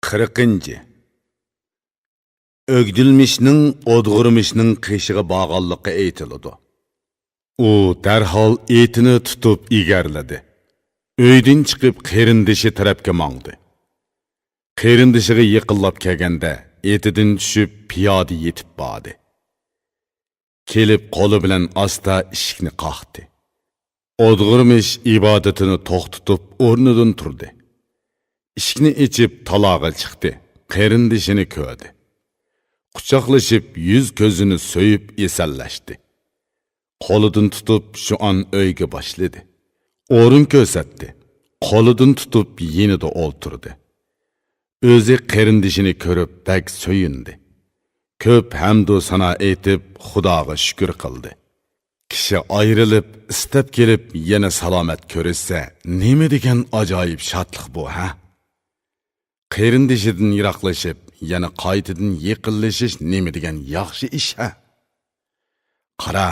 40. Ögdülmişning odg'urmishning qishig'i bağ'anligi aytiladi. U darhol etini tutib egarladi. Uydan chiqib qerindishi tarafga mangdi. Qerindishiga yiqillab kelganda etidan tushib piyoda yetib bordi. Kelib qo'li bilan asta eshikni qoqdi. Odg'urmish ibodatini to'xtatib o'rnidan turdi. Eshikni ichib talog'a chiqdi. Qerindishini ko'rdi. Quchoqlashib yuz ko'zini so'yib esallashdi. Qo'lidan tutib shu an uyga boshladi. O'rin ko'rsatdi. Qo'lidan tutib yenida o'ltirdi. O'zi qerindishini ko'rib bak so'yindi. Ko'p hamd va sano aytib Xudoga shukr qildi. Kishi ayrilib, istab kelib yana salomat ko'rsa, nima degan ajoyib shodlik bu, ha? Qerindishidan yiroqlashib, yana qaytadan yiqilishish nima degan yaxshi ish, ha? Qara,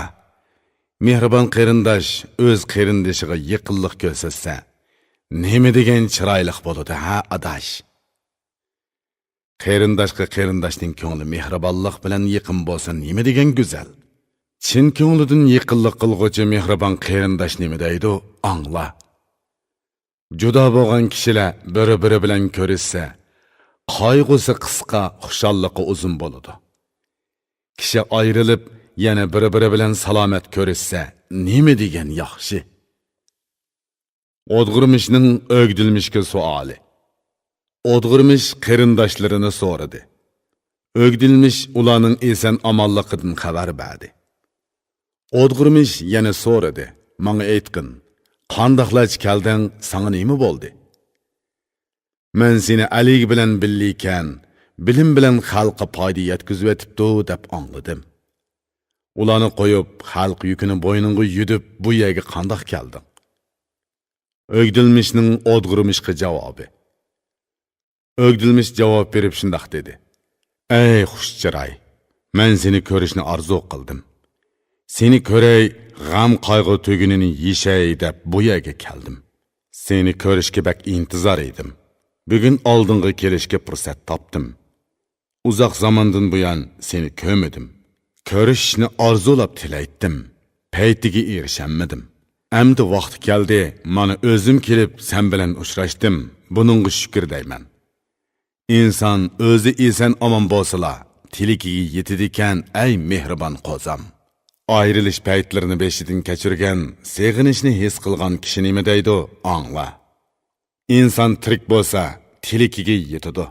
mehribon qerindosh o'z qerindishiga yiqillik ko'rsatsa, nima degan chiroyli bo'ladi, ha, adash? Qerindoshga qerindoshning ko'ngli mehribonlik bilan yaqin bo'lsa, nima degan go'zal. Chin ko'nglidan yaqinlik qilg'uvchi mehribon qarindosh nima deydi, angla. Juda bo'lgan kishilar biri-biri bilan ko'rishsa, qayg'usi qisqa, xushalliqi uzun bo'ladi. Kishi ayrilib, yana biri-biri bilan salomat ko'rishsa, nima degan yaxshi. Odg'urmishning o'gdilmishga savoli. Odg'urmish qarindoshlarini so'radi. O'gdilmish ularning eson omonligidan xabar berdi. Odg'urmish yana so'radi. Menga aytqin, qandoqlach kelding, sana nima bo'ldi? Men seni Alik bilan billikan, bilim bilan xalqqa foyda yetkazib o'tibdi deb angladim. Ularni qo'yib, xalq yukini bo'yningga yudib, bu yerga qandoq kelding? O'gdilmishning Odg'urmishga javobi. O'gdilmish javob berib shundoq dedi. Ey xushchiroy, men seni ko'rishni orzu qildim. Seni ko'ray, g'am qayg'u tugunini yeshay deb bu yerga keldim. Seni ko'rishga bak intizor edim. Bugun oldinga kelishga fursat topdim. Uzoq zamondan buyon seni ko'rmadim. Ko'rishni orzulab tilaydim. Paytiga erishamedim. Endi vaqti keldi, mana o'zim kelib sen bilan uchrashdim. Buningga shukr deyman. İnsan o'zi eson omon bo'lsa, tilikiga yetadigan ey mehribon qo'zam. Ayrilish paytlarini beshidan kechirgan, seg'inishni his qilgan kishi nima deydi, angla. İnsan tirik bo'lsa, tilikiga yetadi.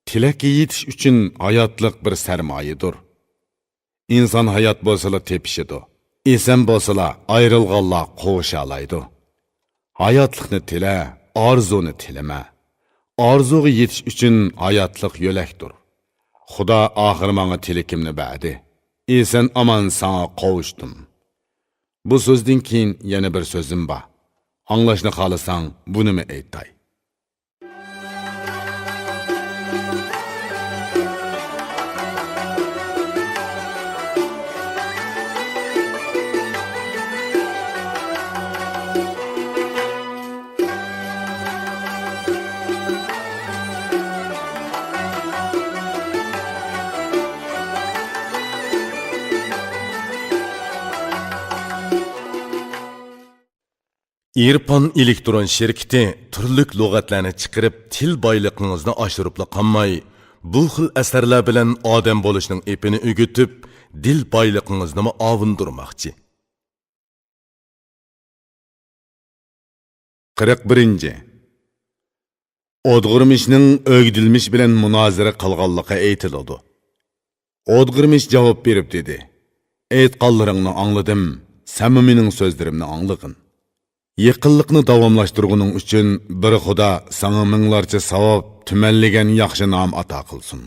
Tilakka yetish uchun hayotlik bir sarmoyadir. İnsan hayot bo'lsa tepishidi. Eson bo'lsa, ayrilganlar qo'sha oladi. Hayotlikni tila, orzuni tilama. Arzuga yetish uchun hayotlik yo'lakdir. Xudo oxir menga tilakimni berdi. Eson omon sana qovuştum. Bu so'zdan keyin yana bir so'zim bor. Anglashni xohlasang, bunimi aytay. İrpon elektron şirketi turlik lug'atlarni chiqarib til boyligingizni oshirib qolmay, bu xil asarlar bilan odam bo'lishning epini o'gitib, dil boyligingizni ovundirmoqchi. 41. Odg'urmishning o'gdilmish bilan munozara qilganligi aytiladi. Odg'urmish javob berib dedi. Aytqanlaringni angladim, samimining so'zlarimni anglagin. Yaqinlikni davomlashtirguning uchun bir Xudo sana minglarcha savob tumanlagan yaxshi nom ato qilsin.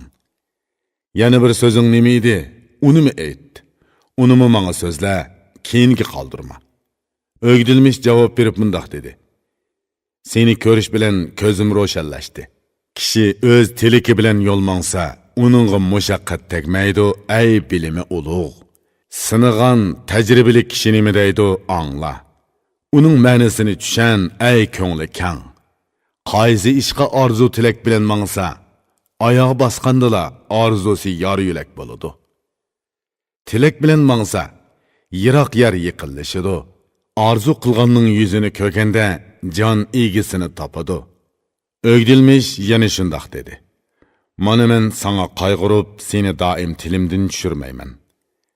Yana bir so'zing nima edi? Unimi ayt. Unimi menga so'zla, keyinga qoldirma. O'gdilmish javob berib mundoq dedi. Seni ko'rish bilan ko'zim ro'shanlashdi. Kishi o'z tiliki bilan yo'l mangsa, uningga mushaqqat tegmaydi, ey bilimi ulug'. Sinigan tajribali kishi nima deydi, angla. Uning ma'nosini tushan, ey ko'ngli kang. Qaysi ishqa orzu tilak bilan mangsa, ayağı basqandala arzusi yarı yülek boludu. Tilek bilen mangsa, yirak yer yıkılışıdı. Arzu qılğanның yüzünü kökende can igisini tapadı. Ögdilmiş yeni şundaq dedi. Mana men sana qayg'urib, seni daim tilimdin tushirmayman.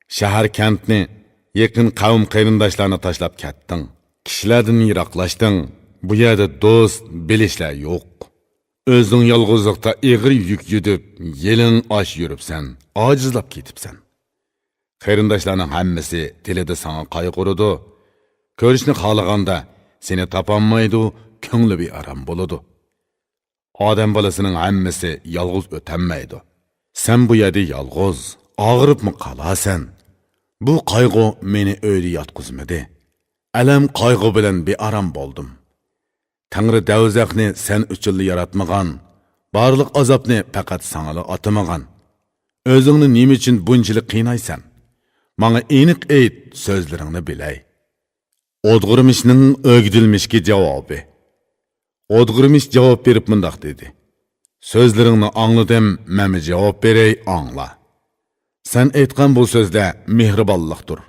Shahar kentni, yaqin qavm qarindoshlarni tashlab ketding. Kishilardan yiroqlashding. Bu yerda do'st, bilishlar yo'q. O'zing yolg'izlikda ig'ir yuk yutib, yelin osh yuribsan, ojizlab ketibsan. Qarindoshlarning hammasi tilida sana qayg'uradi. Ko'rishni xohlaganda seni topolmaydi, ko'ngli bearam bo'ladi. Odam bolasining hammasi yolg'iz o'tanmaydi. Sen bu yerda yolg'iz, og'ribmi qolasan? Bu qayg'u meni o'yda yotqizmadi. Alam qayg'u bilan bearam bo'ldim. Tangri davzaqni sen uchun yaratmagan, barliq azobni faqat sanga atamagan. O'zingni nima uchun bunchalik qiynaysan? Menga aniq ayt, so'zlaringni bilay. O'dg'irmishning o'gdilmishga javobi. O'dg'irmish javob berib mundaq dedi. So'zlaringni angladim, men javob beray, angla. Sen aytgan bu so'zda mehribonlikdir.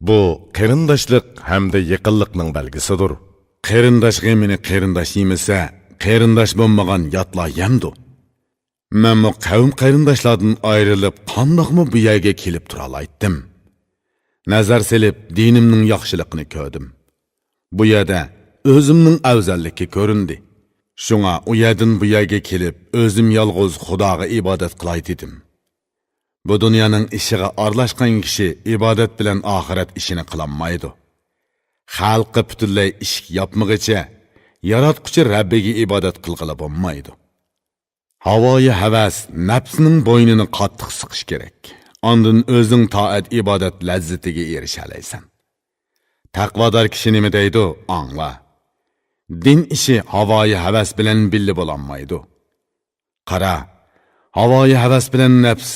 Bu qarindoshlik hamda yaqinlikning belgisidir. Qarindosh g'imini qarindosh yemasa, qarindosh bo'lmagan yotlar yemdi. Men bu qavm qarindoshlardan ayrilib, qandoqmi bu yerga kelib tura olaydim. Nazar selib dinimning yaxshiligini ko'rdim. Bu yerda o'zimning afzalligi ko'rindi. Shunga u yerdan bu yerga kelib, o'zim yolg'iz Xudoga ibodat qilay dedim. Bu dunyoning ishiga aralashgan kishi ibodat bilan oxirat ishini qilolmaydi. Xalqqa butunlay ish yapmag'icha, yaratquchi Rabbiga ibodat qilg'ila bo'lmaydi. Havoyi havas nafsining bo'ynini qattiq siqish kerak. Ondan o'zing toat ibodat lazzatiga erishalaysan. Taqvodor kishi nima deydi? Angla. Din ishi havoyi havas bilan billi bo'lolmaydi. Qara, havoyi havas bilan nafs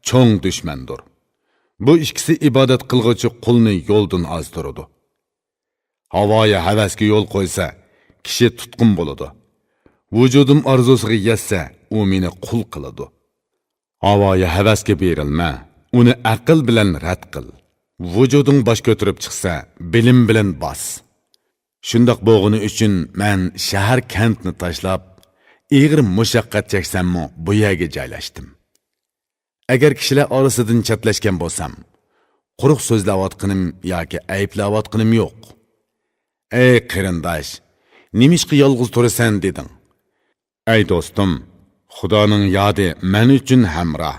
cho'ng dushmandir. Bu ikkisi ibodat qilg'uvchi qulni yo'ldan ozdiradi. Havoyi havasga yo'l qo'ysa, kishi tutqun bo'ladi. Vujudim arzusiga yetsa, u meni qul qiladi. Havoyi havasga berilma, uni aql bilan rad qil. Vujuding bosh ko'tarib chiqsa, bilim bilan bos. Shundoq bo'g'ini uchun men shahar kentni tashlab, ig'ir mushaqqat cheksam-mu bu yerga joylashdim. Agar kishilar orasidan chatlashgan bo'lsam, quruq so'zlayotganim yoki ayblayotganim yo'q. Ey qarindosh, nimishqa yolg'iz turasan deding. Ey do'stim, Xudoning yodi men uchun hamroh.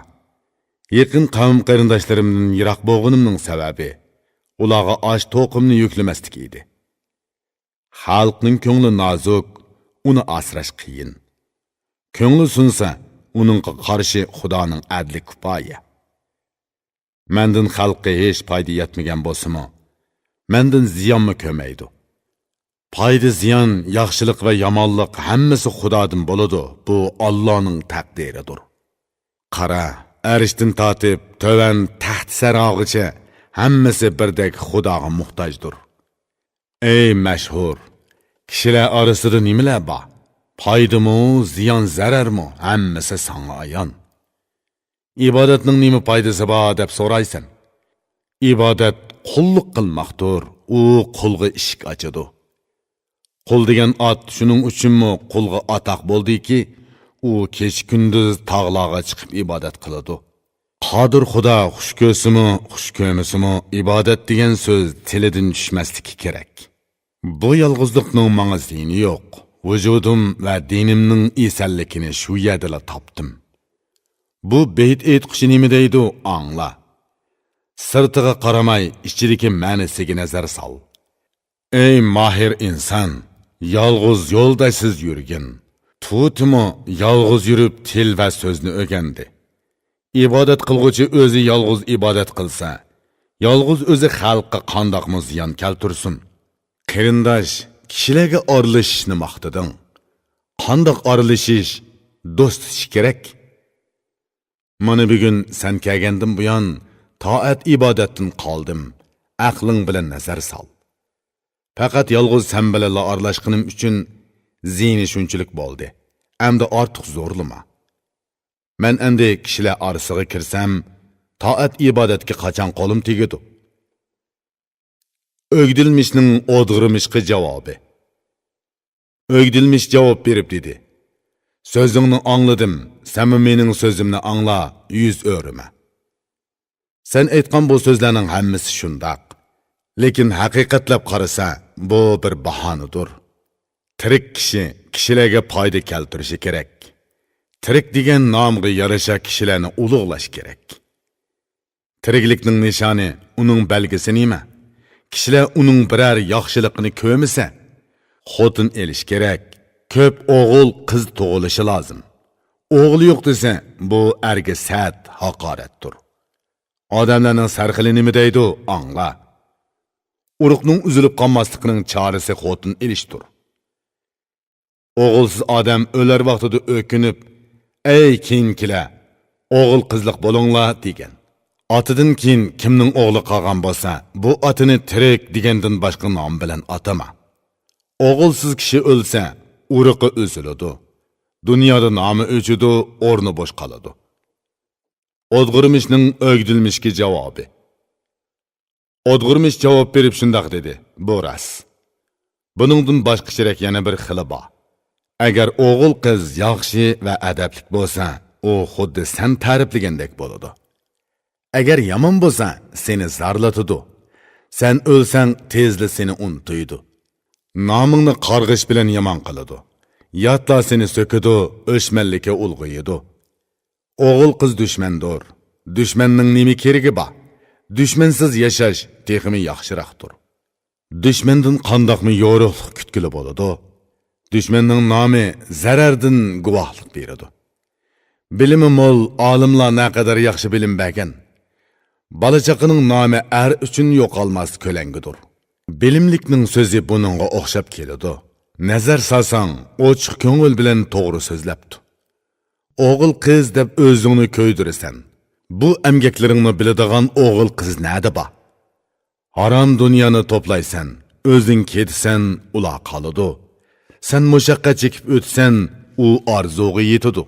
Yaqin qavm qarindoshlarimdan yiroq bo'lganimning sababi ularga osh to'qimni yuklamaslik edi. Xalqning ko'ngli nozuk, uni asrash qiyin. Ko'ngli sunsa, uningga qarshi Xudoning adli kifoya. Mendan xalqqa hech foyda yetmagan bo'lsa-mu, mendan ziyonmi ko'maydi. Foyda ziyon, yaxshilik va yomonlik hammasi Xudodan bo'ladi. Bu Allohning taqdiridir. Qara, arishdan tortib, tovan taxt sarog'icha hammasi birdek Xudoga muhtojdir. Ey mashhur, kishilar orasida nimalar bor? Foydami, ziyon, zararmi? Hammasi senga ayon. Ibodatning nima foydasi bor deb so'raysan. Ibodat qulluq qilmoqdir. U qulga eshik ochadi. Qul degan ot shuning uchunmi qulga atoq bo'ldiki, u kech kunduz tog'larga chiqib ibodat qiladi. Qodir Xudo xush ko'rsimi, xush ko'rmasimi, ibodat degan so'z tilidan tushmasligi kerak. Bu yolg'izlikning menga ziyni yo'q. Vujudim va dinimning esalligini shu yerda topdim. Bu beyt aytqishi nima deydi? Angla. Sirtiga qaramay, ichidagi ma'nosiga nazar sol. Ey mahir inson, yolg'iz yo'lda siz yurgin. Tutimi yolg'iz yurib til va so'zni o'rgandi. Ibodat qilguvchi o'zi yolg'iz ibodat qilsa, yolg'iz o'zi xalqqa qandoqmi ziyon keltirsin. Qarindosh, kishilarga orlashishni maqtading. Qandoq orlashish, do'stish kerak. Mana bugun sen kelgandan buyon toat ibodatdan qoldim. Aqling bilan nazar sol. Faqat yolg'iz sen bilan orlashqinim uchun ziyni shunchalik bo'ldi. Hamda ortiq zo'rlama. Men endi kishilar orasiga kirsam, toat ibodatga qachon qo'lim tegadi? O'gdilmishning o'dg'irmishga javobi. O'gdilmish javob berib dedi: Sözüngni angladım, sen mening sözümni angla, yüz örüme. Sen aytgan bu sözlerning hammasi shundoq. Lekin haqiqatlab qarasa, bu bir bahonadir. Tirik kishi kishilarga foyda keltirishi kerak. Tirik degan nomga yarasha kishilarni ulug'lash kerak. Tiriklikning nishoni uning belgisi nima? Kishilar uning biror yaxshiligini ko'rmasa, xotin elish kerak. Ko'p o'g'il qiz tug'ilishi lozim. O'g'il yo'q desa, bu erga sat haqoratdir. Odamlarning sarxili nima deydi? Angla. Uruqning uzilib qolmasligining chorasi xotin elishdir. O'g'ilsiz odam o'lar vaqtida o'kinib, "Ey keyinkilar, o'g'il qizliq bo'linglar" degan. Otidan keyin kimning o'g'li qolgan bo'lsa, bu otini tirik degandan boshqa nom bilan atama. O'g'ilsiz kishi o'lsa, uruqi uziladi. Dunyoda nomi o'chidi, o'rni bo'sh qoladi. O'dg'irmishning o'gdilmishga javobi. O'dg'irmish javob berib shundoq dedi: Bu rost. Buningdan boshqa shirak yana bir xili bor. Agar o'g'il qiz yaxshi va adablik bo'lsa, u xuddi sen ta'riflagandek bo'ladi. Agar yomon bo'lsa, seni zarlatadi. Sen o'lsang, tezli seni unutuydi. Nomingni qarg'ish bilan yomon qiladi. Yatla seni so'kidi, o'shmanlikka ulg'uyidi. O'g'il qiz dushmandir. Dushmanning nima keragi bor? Dushmansiz yashash texmi yaxshiroqdir. Dushmandan qandoqmi yo'riqlik kutkili bo'ladi. Dushmanning nomi zarardan guvohlik beradi. Bilimi mo'l olimlar naqadar yaxshi bilim bergan. Balachaqining nomi er uchun yo'qolmas ko'langidir. Bilimlikning so'zi buningga o'xshab keladi. Nazar salsang, ochiq ko'ngil bilan to'g'ri so'zlabdi. O'g'il qiz deb o'zingni ko'ydirasan. Bu emgaklaringni biladigan o'g'il qiz nada bor? Harom dunyoni to'playsan, o'zing ketsan, ular qoladi. Sen mushaqqat chekib o'tsan, u orzuga yetadi.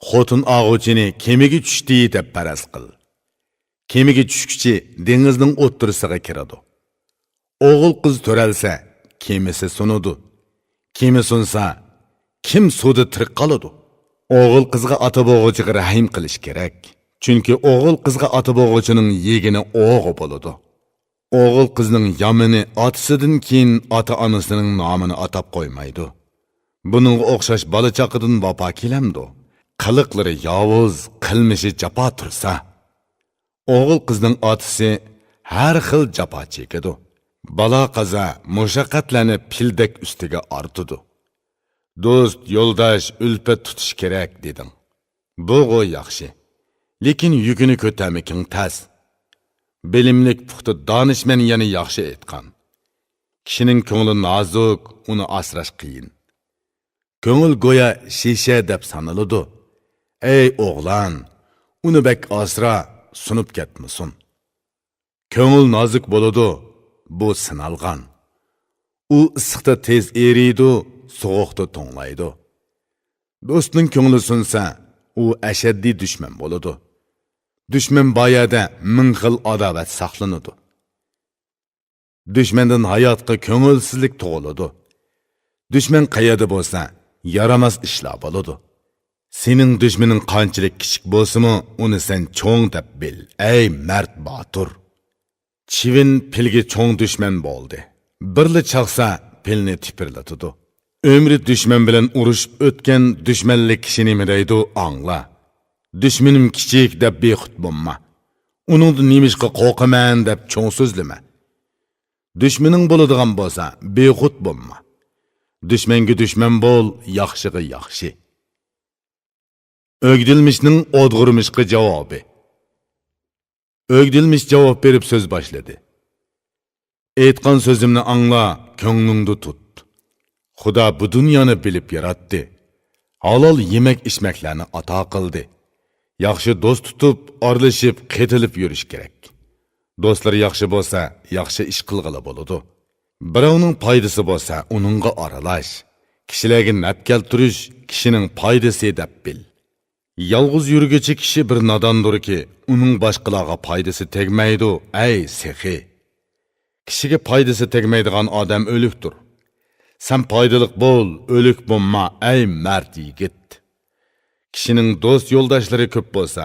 Xotin og'uchini kemiga tushdi deb paraz qil. Kemiga tushkichi dengizning o'ttirisiga kiradi. O'g'il qiz to'ralsa, kemisi sunudi. Kemi sunsa, kim suvda tirik qoladi? O'g'il qizga ota-bog'ichiga rahim qilish kerak. Chunki o'g'il qizga ota-bog'ichining yegini o'g'i bo'ladi. O'g'il qizning yomini otasidan keyin ota-onasining nomini atab qo'ymaydi. Buning o'xshash bola chaqidan vafo kelamdi. Qiliqlari yovuz, qilmishi jafo tursa, o'g'il qizning otasi har xil jafo chekadi. Balo qaza mushaqqatlanib pildek ustiga ortidi. Do'st, yo'ldosh, ulfat tutish kerak dedim. Bu go'y yaxshi. Lekin yukini ko'tarmiking tas. Bilimlik puxta donishman yana yaxshi aytgan. Kishining ko'ngli nozuk, uni asrash qiyin. Ko'ngil go'ya shisha deb sanaladi. Ey o'g'lan, uni bek asra, sunib ketmasin. Ko'ngil nozik bo'ladi, bu sinalgan. U issiqda tez eriydi, sovuqda to'nglaydi. Do'stning ko'ngli sunsa, u ashaddiy dushman bo'ladi. Dushman boyada ming xil adovat saqlanadi. Dushmandan hayotga ko'ngilsizlik tug'iladi. Dushman qayerda bo'lsa, yaramas ishlar bo'ladi. Sening dushmaning qanchalik kichik bo'lsa-mu, uni sen cho'ng deb bil. Ey mard botur. Chivin pilga cho'ng dushman bo'ldi. Birli chaqsa, pilni tipirlatadi. Ömrü düşman bilan urushib o'tgan dushmanlik kishi nima deydi, angla. Dushmanim kichik deb bexud bo'lma. Uningdan nemishqa qo'rqaman deb cho'ng so'zlama. Dushmaning bo'ladigan bo'lsa, bexud bo'lma. Dushmanga dushman bo'l, yaxshiga yaxshi. O'gdilmishning o'dg'irmishga javobi. O'gdilmish javob berib so'z boshladi. Aytgan so'zimni angla, ko'nglingda tut. Xudo bu dunyoni bilib yaratdi. Halol yemek içmeklarni ato qildi. Yaxshi do'st tutib, orlashib, qetilib yurish kerak. Do'stlar yaxshi bo'lsa, yaxshi ish qilg'ili bo'ladi. Birovning foydasi bo'lsa, uningga aralash. Kishilarga naf keltirish kishining foydasi deb bil. Yalğız yürgüçü kishi bir nodondir ki, uning boshqalarga foydasi tegmaydi, ey sehi. Kishiga foydasi tegmaydigan odam o'likdir. Sen foydaliq bo'l, o'lik bo'lma, ey mard yigit. Kishining do'st yo'ldoshlari ko'p bo'lsa,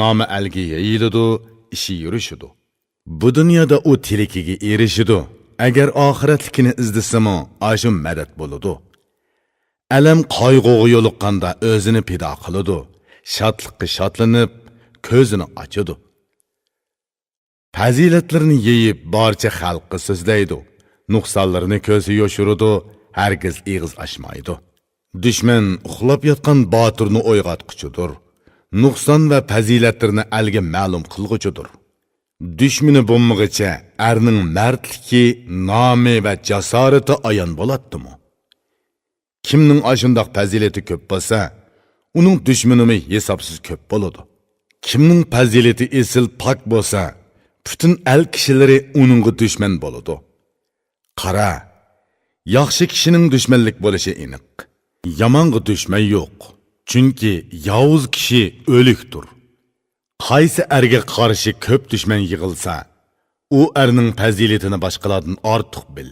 nomi alga yeyiladi, ishi yurishidi. Bu dunyoda u tilikiga erishidi. Agar oxiratlikini izlasimi, ashu madad bo'ladi. Alam qayg'uga yo'liqqanda o'zini pido qiladi. Shodlikqa shodlanib, ko'zini ochadi. Fazilatlarni yeyib, barcha xalqqa so'zlaydi. Nuqsonlarini ko'zi yoshiradi, hargiz ig'iz ochmaydi. Dushman uxlab yotgan botirni o'yg'otquchidir. Nuqson va fazilatlarni alga ma'lum qilg'uchidir. Dushmani bo'lmag'icha erning mardligi, nomi va jasorati ayon bo'ladimi? Kimning ashundoq fazilati ko'p bo'lsa, uning dushmanimi hisobsiz ko'p bo'ladi. Kimning fazilati esil pok bo'lsa, butun el kishilari uningga dushman bo'ladi. Qara, yaxshi kishining dushmanlik bo'lishi aniq. Yomonga dushman yo'q. Chunki yovuz kishi o'likdir. Qaysi erga qarshi ko'p dushman yig'ilsa, u erning fazilatini boshqalardan ortiq bil.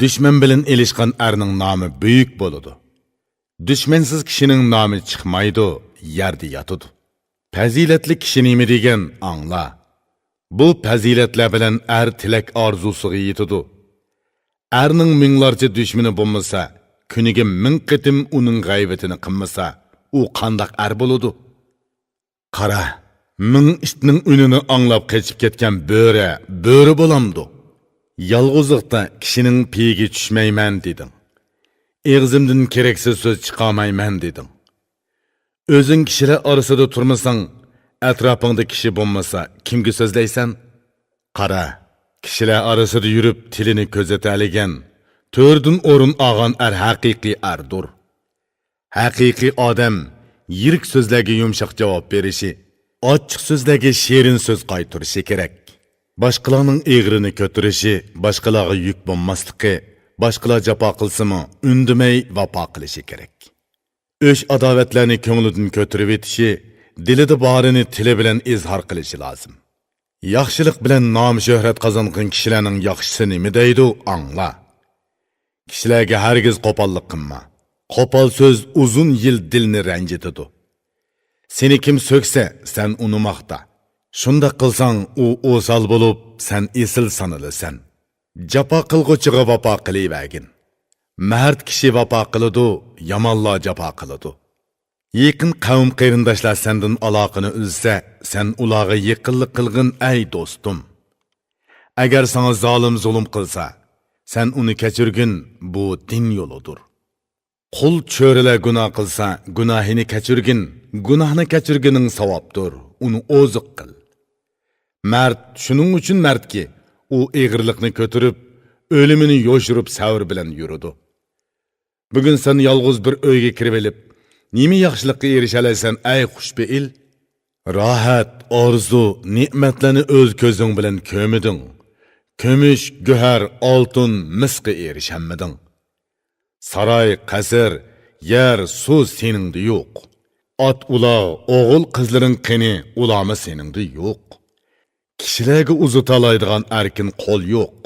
Dushman bilan elishgan erning nomi buyuk bo'ladi. Dushmansiz kishining nomi chiqmaydi, yerda yotadi. Fazilatli kishi nima degan angla. Bu fazilatlar bilan er tilak orzusiga yetadi. Erning minglarcha dushmani bo'lmasa, kuniga 1000 qitim uning g'aybatini qilmasa, u qandoq er bo'ladi? Qara, 1000 itning unini anglab qechib ketgan bo'ri bo'lamdi. Yalg'izlikda kishining piyiga tushmayman dedim. Eg'zimdan keraksiz so'z chiqamayman dedim. O'zing kishilar orasida turmasang, atrofingda kishi bo'lmasa, kimga so'zlaysan? Qara, kishilar orasida yurib tilini ko'zataligan, to'rdan o'rin olgan haqiqiy erdir. Haqiqiy odam yirik so'zlarga yumshoq javob berishi, ochiq so'zlarga shirin so'z qaytarishi kerak. Boshqalarning egrini ko'tarishi, boshqalarga yuk bo'lmasligi, boshqalar jafo qilsimi, undimay vafo qilishi kerak. O'sh adovatlarni ko'nglidan ko'tarib etishi, dilida borini tili bilan izhor qilishi lozim. Yaxshilik bilan nom shuhrat qozongan kishilarning yaxshisi nima deydi, angla. Kishilarga hargiz qo'pollik qilma. Qo'pol so'z uzun yil dilni ranjitadi. Seni kim so'ksa, sen uni maqta. Shunda qilsang, u o'sal bo'lib, sen esil sanalasan. Jafo qilg'uchiga vafo qilayvergin. Mard kishi vafo qiladi, yomonlar jafo qiladi. Yaqin qavm qarindoshlar sendan aloqani uzsa, sen ularga yaqinlik qilgin ey do'stim. Agar sana zolim zulm qilsa, sen uni kechirgin, bu din yo'lidir. Qul cho'rilar gunoh qilsa, gunohini kechirgin, gunohni kechirgining savobdir, uni o'zi qil. Mard shuning uchun mardki, u eg'irlikni ko'tarib, o'limini yo'shirib savr bilan yuradi. Bugun sen yolg'iz bir uyga kirib olib, nima yaxshilikka erishalaysan ey xushbeil? Rohat, orzu, ne'matlarni o'z ko'zing bilan ko'miding. Kumush, go'har, oltin, misqa erishammiding. Saroy, qasr, yer, suv seningda yo'q. Ot uloq, o'g'il qizlaring qini, ulama seningda yo'q. Kishilarga uzutalaydigan erkin qo'l yo'q.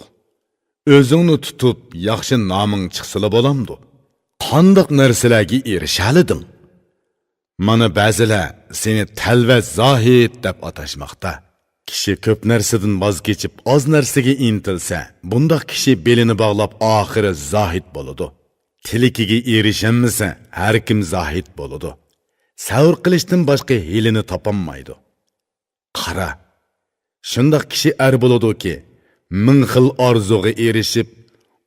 O'zingni tutib, yaxshi noming chiqsila bo'lamdi. Qandoq narsalarga erishaliding? Mana ba'zilar seni talva zohid deb atashmoqda. Kishi ko'p narsadan voz kechib, oz narsaga intilsa, bundoq kishi belini bog'lab oxiri zohid bo'ladi. Tilikiga erishanmasa, har kim zohid bo'ladi. Savr qilishdan boshqa hilini topolmaydi. Qara, shundoq kishi er bo'ladi-ki, 1000 xil orzuga erishib,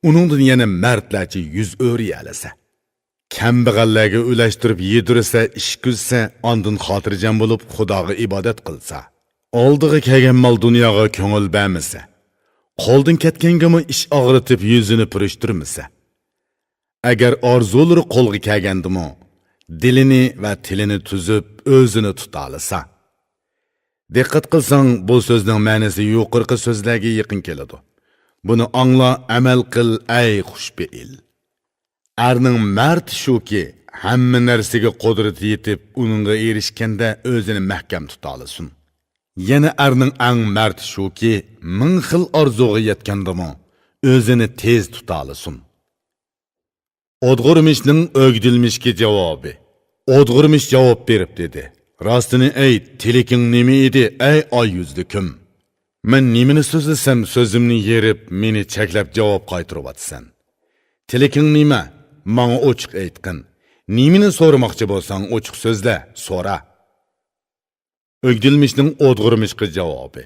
uningdan yana mardlarcha yuz o'riyalasa. Kambag'allarga ulashtirib yedirsa, ish kuzsa, ondan xotirjam bo'lib Xudoga ibodat qilsa, oldiga kelgan mol dunyoga ko'ngil bermasa, qo'ldan ketganga ish og'ritib yuzini purishtirmasa, agar orzulari qo'lga kelgandimi, dilini va tilini tuzib o'zini tuta olsa. Diqqat qilsang, bu so'zning ma'nosi yuqorqi so'zlarga yaqin keladi. Buni angla, amal qil ey xushbeil. Erning mard shuki, hamma narsaga qudrati yetib, uningga erishganda o'zini mahkam tuta olasin. Yana erning eng mard shuki, ming xil orzuga yetgandimi, o'zini tez tuta olasin. Odg'urmishning o'gdilmishga javobi. Odg'urmish javob berib dedi: "Rostini ayt, tiliking nima edi, ey oy yuzlikim? Men nimani so'zlasam, so'zimni yerib, meni cheklab javob qaytaryapsan. Tiliking nima? Menga ochiq aytqin. Nimani so'ramoqchi bo'lsang, ochiq so'zla, so'ra." O'gdilmishning odg'urmishga javobi.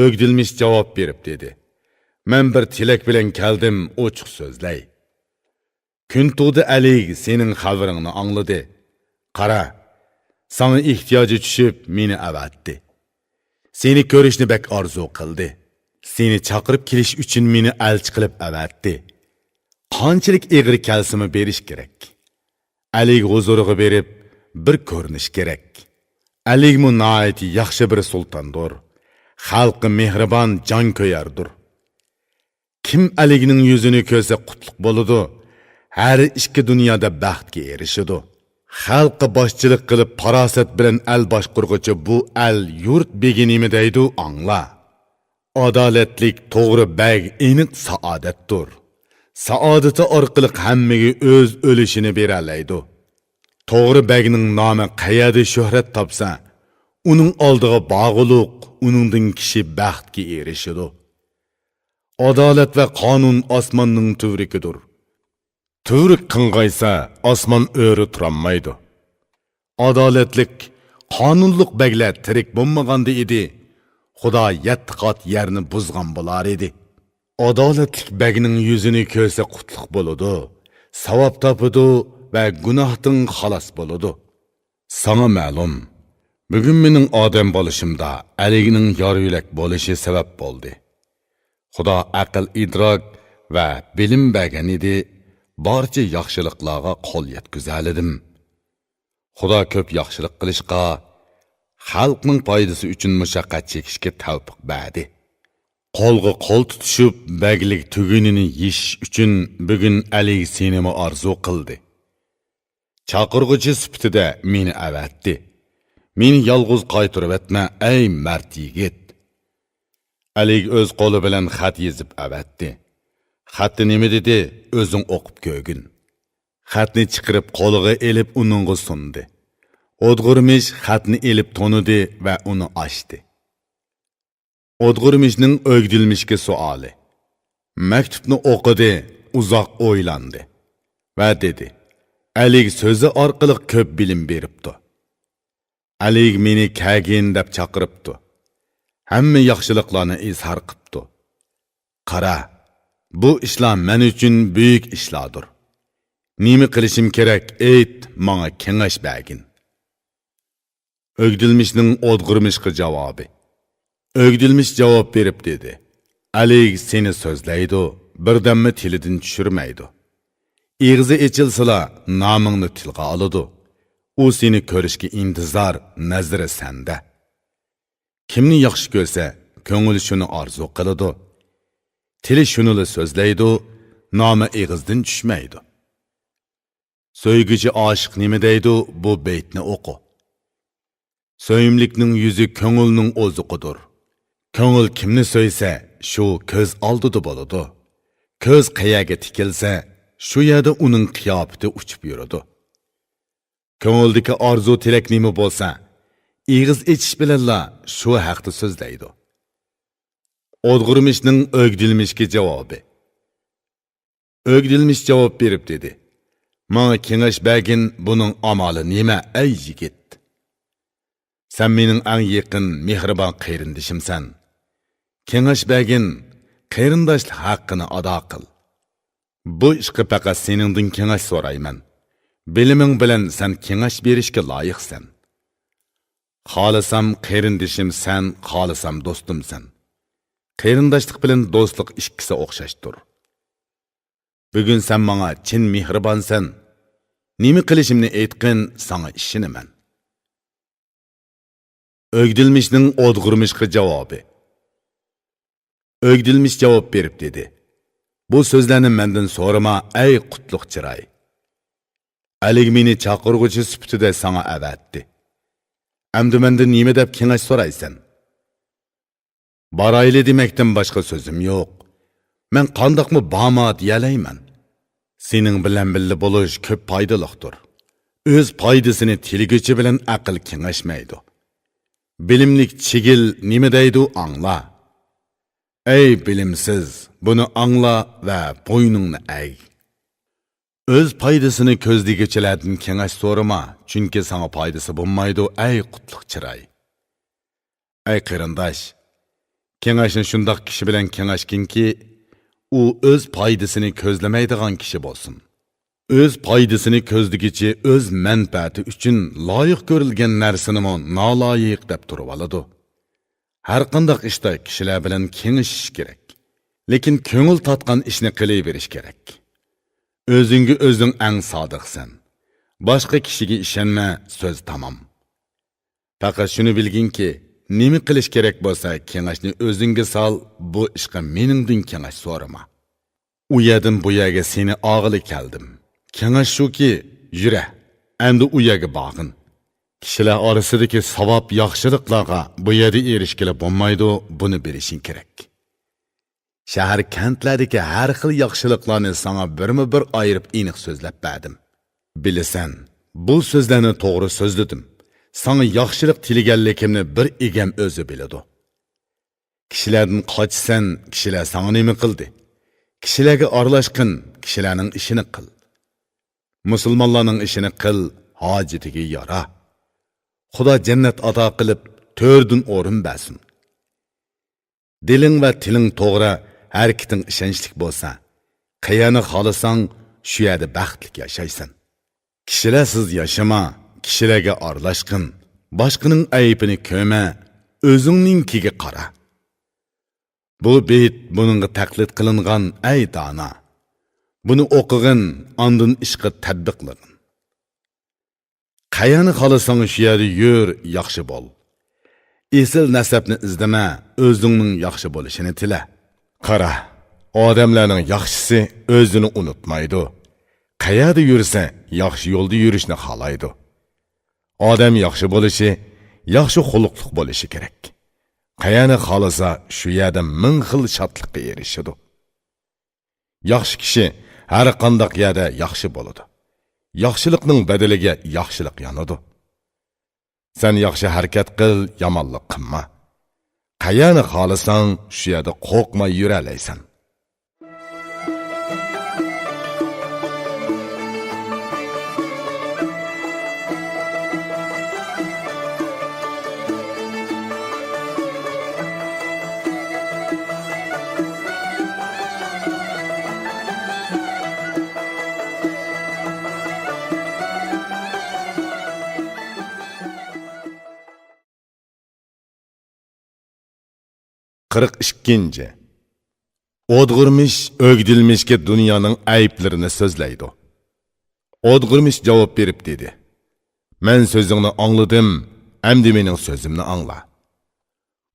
O'gdilmish javob berib dedi: "Men bir tilak bilan keldim, ochiq so'zlay. Kun tug'di Alik sening xabaringni angladi. Qara, sana ehtiyoji tushib meni avatdi. Seni ko'rishni bak orzu qildi. Seni chaqirib kelish uchun meni elchi qilib avatdi. Qanchalik egri kelsimi berish kerak. Alik huzuriga berib bir ko'rinish kerak. Alik munoyati yaxshi bir sultondir. Xalqi mehribon, jon ko'yardir. Kim Alikning yuzini ko'rsa qutlug' bo'ladi. Her ikki dunyoda baxtga erishadi. Xalqqa boshchilik qilib farosat bilan el boshqurguchi bu el yurt begi nima deydi angla. Adolatlik to'g'ri bag aniq saodatdir. Saodati orqali hammaga o'z o'lishini beralaydi. To'g'ri bagning nomi qayerda shuhrat topsa, uning oldiga bog'liq, uningdan kishi baxtga erishadi. Adolat va qonun osmonning tuvrikidir. Tuvrik qing'aysa, osmon o'ri turolmaydi. Adolatlik, qonunliq baglar tirik bo'lmaganda edi, Xudo 7 qat yerni buzgan bo'lar edi. Adolatlik bagning yuzini ko'rsa qutlug' bo'ladi, savob topadi va gunohdan xalos bo'ladi. Sana ma'lum, bugun mening odam bo'lishimda Aligning yor yurak bo'lishi sabab bo'ldi. Xudo aql, idrok va bilim bergan edi. Barcha yaxshiliklarga qo'l yetkazaladim. Xudo ko'p yaxshilik qilishga, xalqning foydasi uchun mushaqqat chekishga tavfiq berdi. Qo'lga qo'l tutishib, baglik tugunini yeyish uchun bugun Ali senimi orzu qildi. Chaqirg'uchi sifatida meni avatdi. Meni yolg'iz qaytarib etma, ey mard yigit. Ali o'z qo'li bilan xat yozib avatdi. Xatni nima dedi? O'zing o'qib ko'rgin. Xatni chiqarib qo'liga elib uningga sundi. Odg'urmish xatni elib tonidi va uni ochdi. Odg'urmishning o'gdilmishga savoli. Maktubni o'qidi, uzoq o'ylandi va dedi: "Alik so'zi orqali ko'p bilim beribdi. Alik meni kagin deb chaqiribdi. Hamma yaxshiliklarni izhor qilibdi. Qara, bu ishlar men uchun buyuk ishlardir. Nima qilishim kerak? Ayt, menga kengash bergin." O'gdilmishning odg'urmishga javobi. O'gdilmish javob berib dedi: "Alik seni so'zlaydi, birdammi tilidan tushirmaydi. Eg'izi echilsala nomingni tilga oladi. U seni ko'rishga intizor, nazari senda. Kimni yaxshi ko'rsa, ko'ngli shuni orzu qiladi. Tili shunili so'zlaydi, nomi eg'izdan tushmaydi. So'yguchi oshiq nima deydi? Bu beytni o'qi. So'yimlikning yuzi ko'ngilning o'ziqidir. Ko'ngil kimni so'ysa, shu ko'z oldida bo'ladi. Ko'z qayaga tikilsa, shu yerda uning qiyofati uchib yuradi. Ko'ngildagi orzu tilak nima bo'lsa, eg'iz echish bilanla shu haqda so'zlaydi. Odg'urmishning o'gdilmishga javobi. O'gdilmish javob berib dedi: "Menga kengash bergin, buning amali nima, ey yigit? Sen mening eng yaqin, mehribon qarindishimsan. Kengash bergin, qarindoshlik haqqini ado qil. Bu ishga faqat seningdan kengash so'rayman. Biliming bilan sen kengash berishga loyiqsan. Xohlasam qarindishim sen, xohlasam do'stimsan. Qarindoshlik bilan do'stlik ikkisi o'xshashdir. Bugun sen menga chin mehribonsan. Nima qilishimni aytqin, sana ishinaman." O'gdilmishning odg'urmishga javobi. O'gdilmish javob berib dedi: "Bu so'zlarni mendan so'rama, ey qutlug' chiroy. Alik meni chaqirg'uchi sifatida sana avatdi. Endi mendan nima deb kengash so'raysan? Barayli demakdan boshqa so'zim yo'q. Men qandoqmi bama deyalayman. Sening bilan birga bo'lish ko'p foydaliqdir. O'z foydasini tilguchi bilan aql kengashmaydi. Bilimlik chigil nima deydi angla. Ey bilimsiz, buni angla va bo'yningni ey. Öz foydasini ko'zdigichilardan kengash so'rama, chunki sana foydasi bo'lmaydi, ey qutluq chiray. Ey qarindosh, kengashni shundoq kishi bilan kengashkinki, u o'z foydasini ko'zlamaydigan kishi bo'lsin. O'z foydasini ko'zdigichi o'z manfaati uchun loyiq ko'rilgan narsani noloyiq deb turib oladi. Har qanday ishda kishilar bilan kengashish kerak. Lekin ko'ngil tatgan ishni qilaverish kerak. O'zingga o'zing eng sodiqsan. Boshqa kishiga ishonma, so'z tamom. Faqat shuni bilginki, nima qilish kerak bo'lsa, kengashni o'zingga sol, bu ishga meningdan kengash so'rama. U yerdan bu yerga seni og'ili keldim. Kengash shuki, yura, endi u yerga borgin. Kishilar orasidagi savob yaxshiliklarga bu yerda erishgili bo'lmaydi, buni bilishing kerak. Shahar kentlardagi har xil yaxshiliklarni sana birma-bir ayirib aniq so'zlab berdim. Bilasan, bu so'zlarni to'g'ri so'zladim. Sana yaxshilik tilaganligimni bir egam o'zi biladi. Kishilardan qochsan, kishilar sana nima qildi? Kishilarga aralashqin, kishilarning ishini qil. Musulmonlarning ishini qil, hojatiga yara. Xudo jannat ato qilib, to'rdun o'rin bersin. Diling va tiling to'g'ri, harakating ishonchlik bo'lsa, qayani xohlasang, shu yerda baxtli yashaysan. Kishilarsiz yashama, kishilarga aralashqin, boshqaning aybini ko'ma, o'zingninkiga qara. Bu beyt buningga taqlid qilingan ey dona. Buni o'qig'in, ondan ishqa tatbiqlag'in. Qayani xohlasang shu yerda yur, yaxshi bo'l. Esil nasabni izlama, o'zingning yaxshi bo'lishini tila. Qara, odamlarning yaxshisi o'zini unutmaydi. Qayerda yursa, yaxshi yo'lda yurishni xohlaydi. Odam yaxshi bo'lishi, yaxshi xuluqliq bo'lishi kerak. Qayani xohlasa, shu yerda ming xil shodlikqa erishadi. Yaxshi kishi har qanday yerda yaxshi bo'ladi. Yaxshilikning badaliga yaxshilik yonadi. Sen yaxshi harakat qil, yomonlik qilma. Qayani xohlasang, shu yerda qo'rqmay yuralaysan. Qırıq işkinci. Odg'irmish o'gdilmishga dunyoning ayblarini so'zlaydi. Odg'irmish javob berib dedi. Men so'zingni angladim, endi mening so'zimni angla.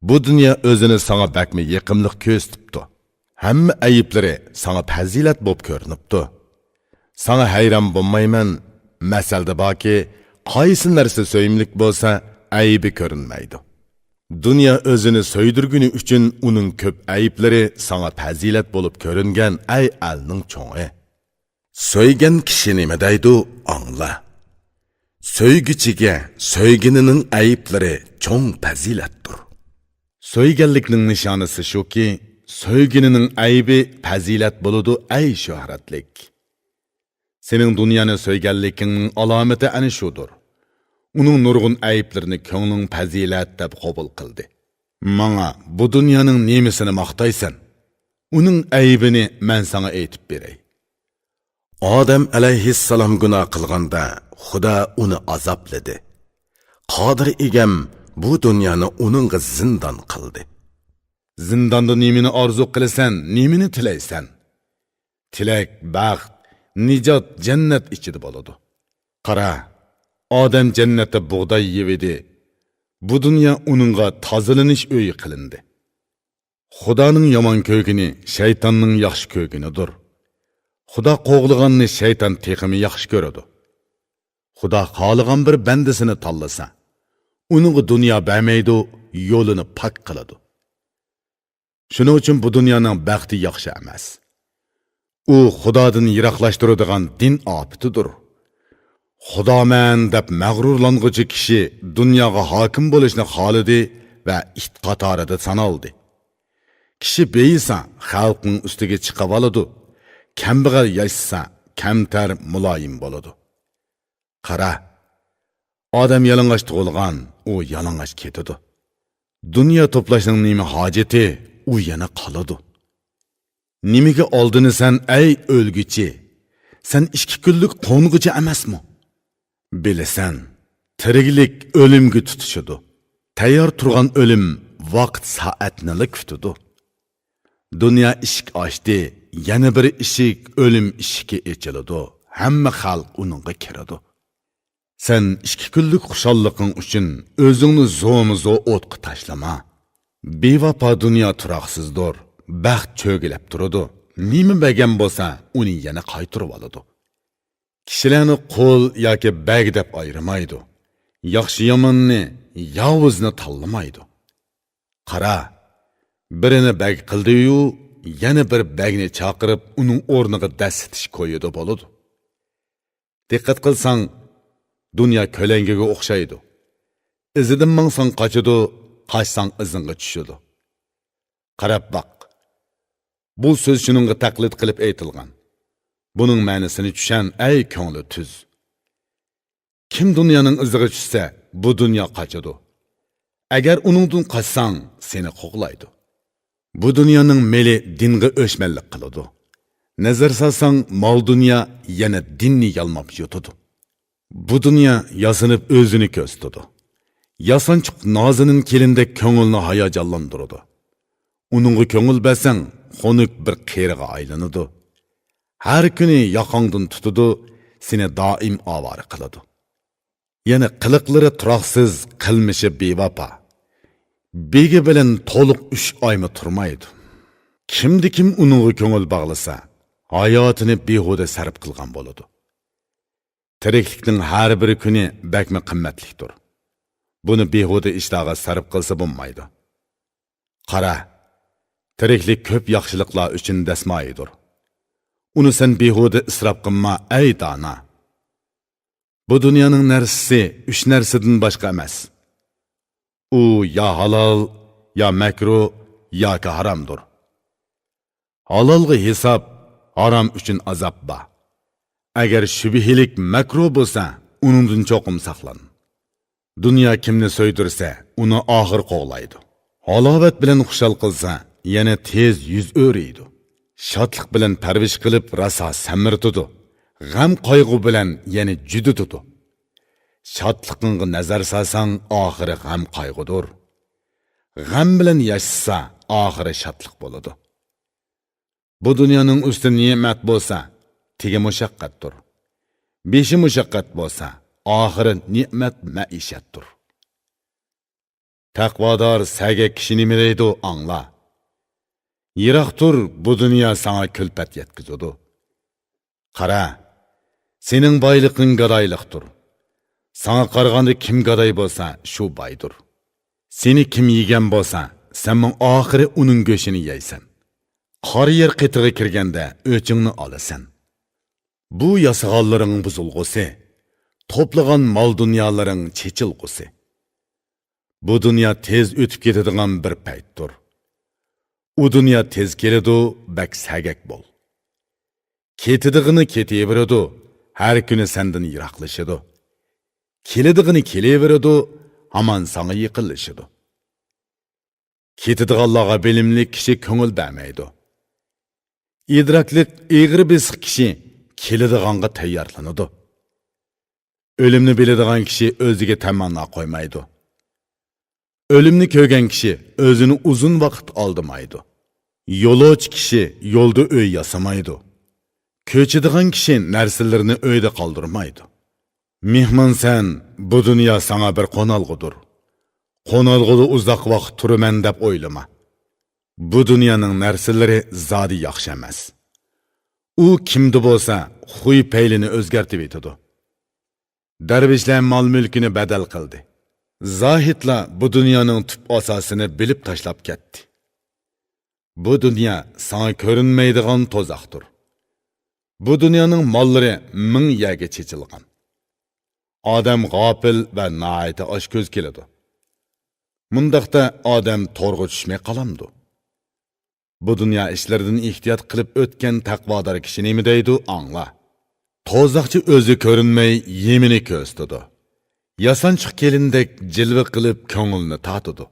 Bu dunyo o'zini sana bakmi yiqimliq ko'z tutdi. Hamma ayblari sana fazilat bo'lib ko'rinibdi. Sana hayron bo'lmayman, masalda borki, qaysi narsa so'yimlik bo'lsa, aybi ko'rinmaydi. Dünya özünü söydürgünü üçün onun köp ayıpları sana fazilat bolup görüngen ay alның çoğu. Söygen kişi nime deydu anla. Söygüçige söygeninin ayıpları çoğ fazilatdır. Söygenlikning nişanısı şu ki, söygeninin ayıbı fazilat boludu ay şöhretlik. Senin dünyanı söygenlikinin alameti ani şudur. Onun nurgun ayıplarını köngling fazilat deb qabul qildi. Mana bu dunyoning nemisini maqtaysan? Uning ayibini men sana aytib beray. Odam alayhissalom gunoh qilganda Xudo uni azobladi. Qodir egam bu dunyoni uningga zindon qildi. Zindonda nemini orzu qilasan, nemini tilaysan? Tilak, baxt, nijot jannat ichida bo'ladi. Qara, Odam jannatda bug'doy yeydi. Bu dunyo uningga tozalanish uyi qilindi. Xudoning yomon ko'gini shaytonning yaxshi ko'ginidir. Xudo qo'g'liganni shayton teximi yaxshi ko'radi. Xudo xohlagan bir bandasini tanlasa, uningga dunyo bermaydi, yo'lini pok qiladi. Shuning uchun bu dunyoning baxti yaxshi emas. U Xudodan yiroqlashtiradigan din ofatidir. Xudoman deb mag'rurlanguchi kishi dunyoga hokim bo'lishni xohladi va it qatorida sanaldi. Kishi beyisa xalqning ustiga chiqib oladi. Kambag'al yashsa, kamtar muloyim bo'ladi. Qara, odam yalang'och tug'ilgan, u yalang'och ketadi. Dunyo to'plashning nima hojati, u yana qoladi. Nimaga oldini sen ey o'lguchi? Sen 2 kunlik qo'ng'ichi emasmi? Bilasan, tiriklik o'limga tutishadi. Tayyor turgan o'lim vaqt soatni kutadi. Dunyo eshik ochdi, yana bir eshik o'lim eshigi ochiladi. Hamma xalq uningga kiradi. Sen 2 kunlik xushalliqing uchun o'zingni zo'mizo o'tqa tashlama. Bevafo dunyo turoqsizdir. Baxt cho'gilab turadi. Nima bergan bo'lsa, uni yana qaytirib oladi. Kishilarni qo'l yoki bag deb ayirmaydi. Yaxshi yomonni, yovuzni tanlamaydi. Qara, birini bag qildi-yu, yana bir bagni chaqirib, uning o'rniga dasitish qo'yadi bo'ladi. Diqqat qilsang, dunyo ko'langiga o'xshaydi. Izidan mangsang qochadi, qochsang izingga tushadi. Qarab baq. Bu so'z shuningga taqlid qilib aytilgan. Buning ma'nosini tushan ey ko'ngli tuz. Kim dunyoning iziga tushsa, bu dunyo qochadi. Agar uningdan qochsang, seni qo'g'laydi. Bu dunyoning meli dinga o'shmanlik qiladi. Nazar solsang, mol dunyo yana dinni yalmab yutadi. Bu dunyo yasinib o'zini ko'rsatadi. Yasanchiq nozinin kelinde ko'ngilni hayajonlantiradi. Uningga ko'ngil bersang, xunuk bir qeriga aylanadi. Har kuni yoqangdan tutadi, seni doim ovora qiladi. Yana qiliqlari turoqsiz, qilmishi bevafo. Begi bilan to'liq 3 oymi turmaydi. Kim uningga ko'ngil bog'lasa, hayotini behuda sarf qilgan bo'ladi. Tiriklikning har bir kuni bakma qimmatlikdir. Buni behuda ishlarga sarf qilsa bo'lmaydi. Qara, tiriklik ko'p yaxshiliklar uchun dasmoyidir. Uni sen behuda isrof qilma ey dona. Bu dunyoning narsasi 3 narsadan boshqa emas. U ya halol, ya makruh, yoki haromdir. Halolga hisob, harom uchun azob bor. Agar shubhilik makruh bo'lsa, uningdan cho'qim saqlan. Dunyo kimni so'ydirsa, uni oxir qo'g'laydi. Halovat bilan xushal qilsa, yana tez yuz o'riydi. Shodlik bilan parvish qilib, raso samirtidi. G'am qayg'u bilan yana judutidi. Shodliqingga nazar solsang, oxiri g'am qayg'udir. G'am bilan yashasa, oxiri shodlik bo'ladi. Bu dunyoning usti ne'mat bo'lsa, tegi mushaqqatdir. Beshi mushaqqat bo'lsa, oxiri ne'mat maishatdir. Taqvodor saga kishi nima deydi angla. Yiroqdir bu dunyo sana kulpat yetkizadi. Qara, sening boyliqing gadoyliqdir. Sana qaraganda kim gadoy bo'lsa, shu boydir. Seni kim yegan bo'lsa, sen oxiri uning go'shini yeysan. Qor yer qitig'i kirganda o'chingni olasan. Bu yasag'onlaring buzulg'usi, to'plagan mol dunyolaring chechilg'usi. Bu dunyo tez o'tib ketadigan bir paytdir. U dunyo tez keladi, bak sagak bo'l. Ketidig'ini ketaveradi, har kuni sendan yiroqlashadi. Keladig'ini kelaveradi, hamon sana yiqilishadi. Ketidiganlarga bilimli kishi ko'ngil bermaydi. İdraklik egri besiq kishi keladiganga tayyorlanadi. O'limni biladigan kishi o'ziga tamanno qo'ymaydi. O'limni ko'rgan kishi o'zini uzun vaqt oldimaydi. Yo'lovchi kishi yo'lda uy yasamaydi. Ko'chadigan kishi narsalarini uyda qoldirmaydi. Mehmon sen, bu dunyo sana bir qo'nalg'udir. Qo'nalg'uda uzoq vaqt turaman deb o'ylama. Bu dunyoning narsalari zodi yaxshi emas. U kimda bo'lsa, xuy peylini o'zgartib etadi. Dervişler mal mülkünü bedel kıldı. Zahitler bu dünyanın tüp asasını bilip taşlap ketdi. Bu dünya sana görünmeydiğin tozaktır. Bu dünyanın malları ming yerge çeçilgan. Adam gafil ve naayeti aşköz keledi. Mundaqda adam torga düşmey qalamdı. Bu dünya işlerden ihtiyat qilib ötken taqvodar kishi nima deydi angla. Tozaqchi o'zi ko'rinmay yemini ko'stidi. Yasanchiq kelindek jilva qilib ko'ngilni tatidi.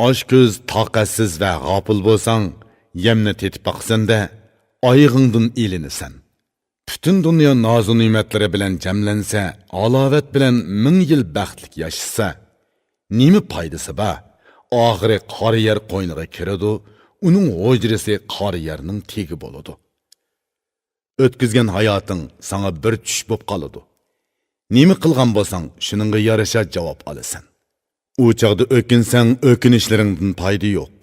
Oshko'z taqatsiz va g'ofil bo'lsang, yemni tetib baqsanda oyig'ingdan ilinasan. Bütün dünya nazu nimetlari bilan jamlansa, alovat bilan 1000 yil baxtlik yashasa, nima foydasi bor? Oxiri qora yer qo'yniga kiradi, uning hujrasi qora yerning tegi bo'ladi. Ötkizgen hayoting sana bir tush bo'lib qoladi. Nima qilgan bo'lsang, shuningga yarasha javob olasan. U chaqda o'kinsang, o'kinishlaringdan foyda yo'q.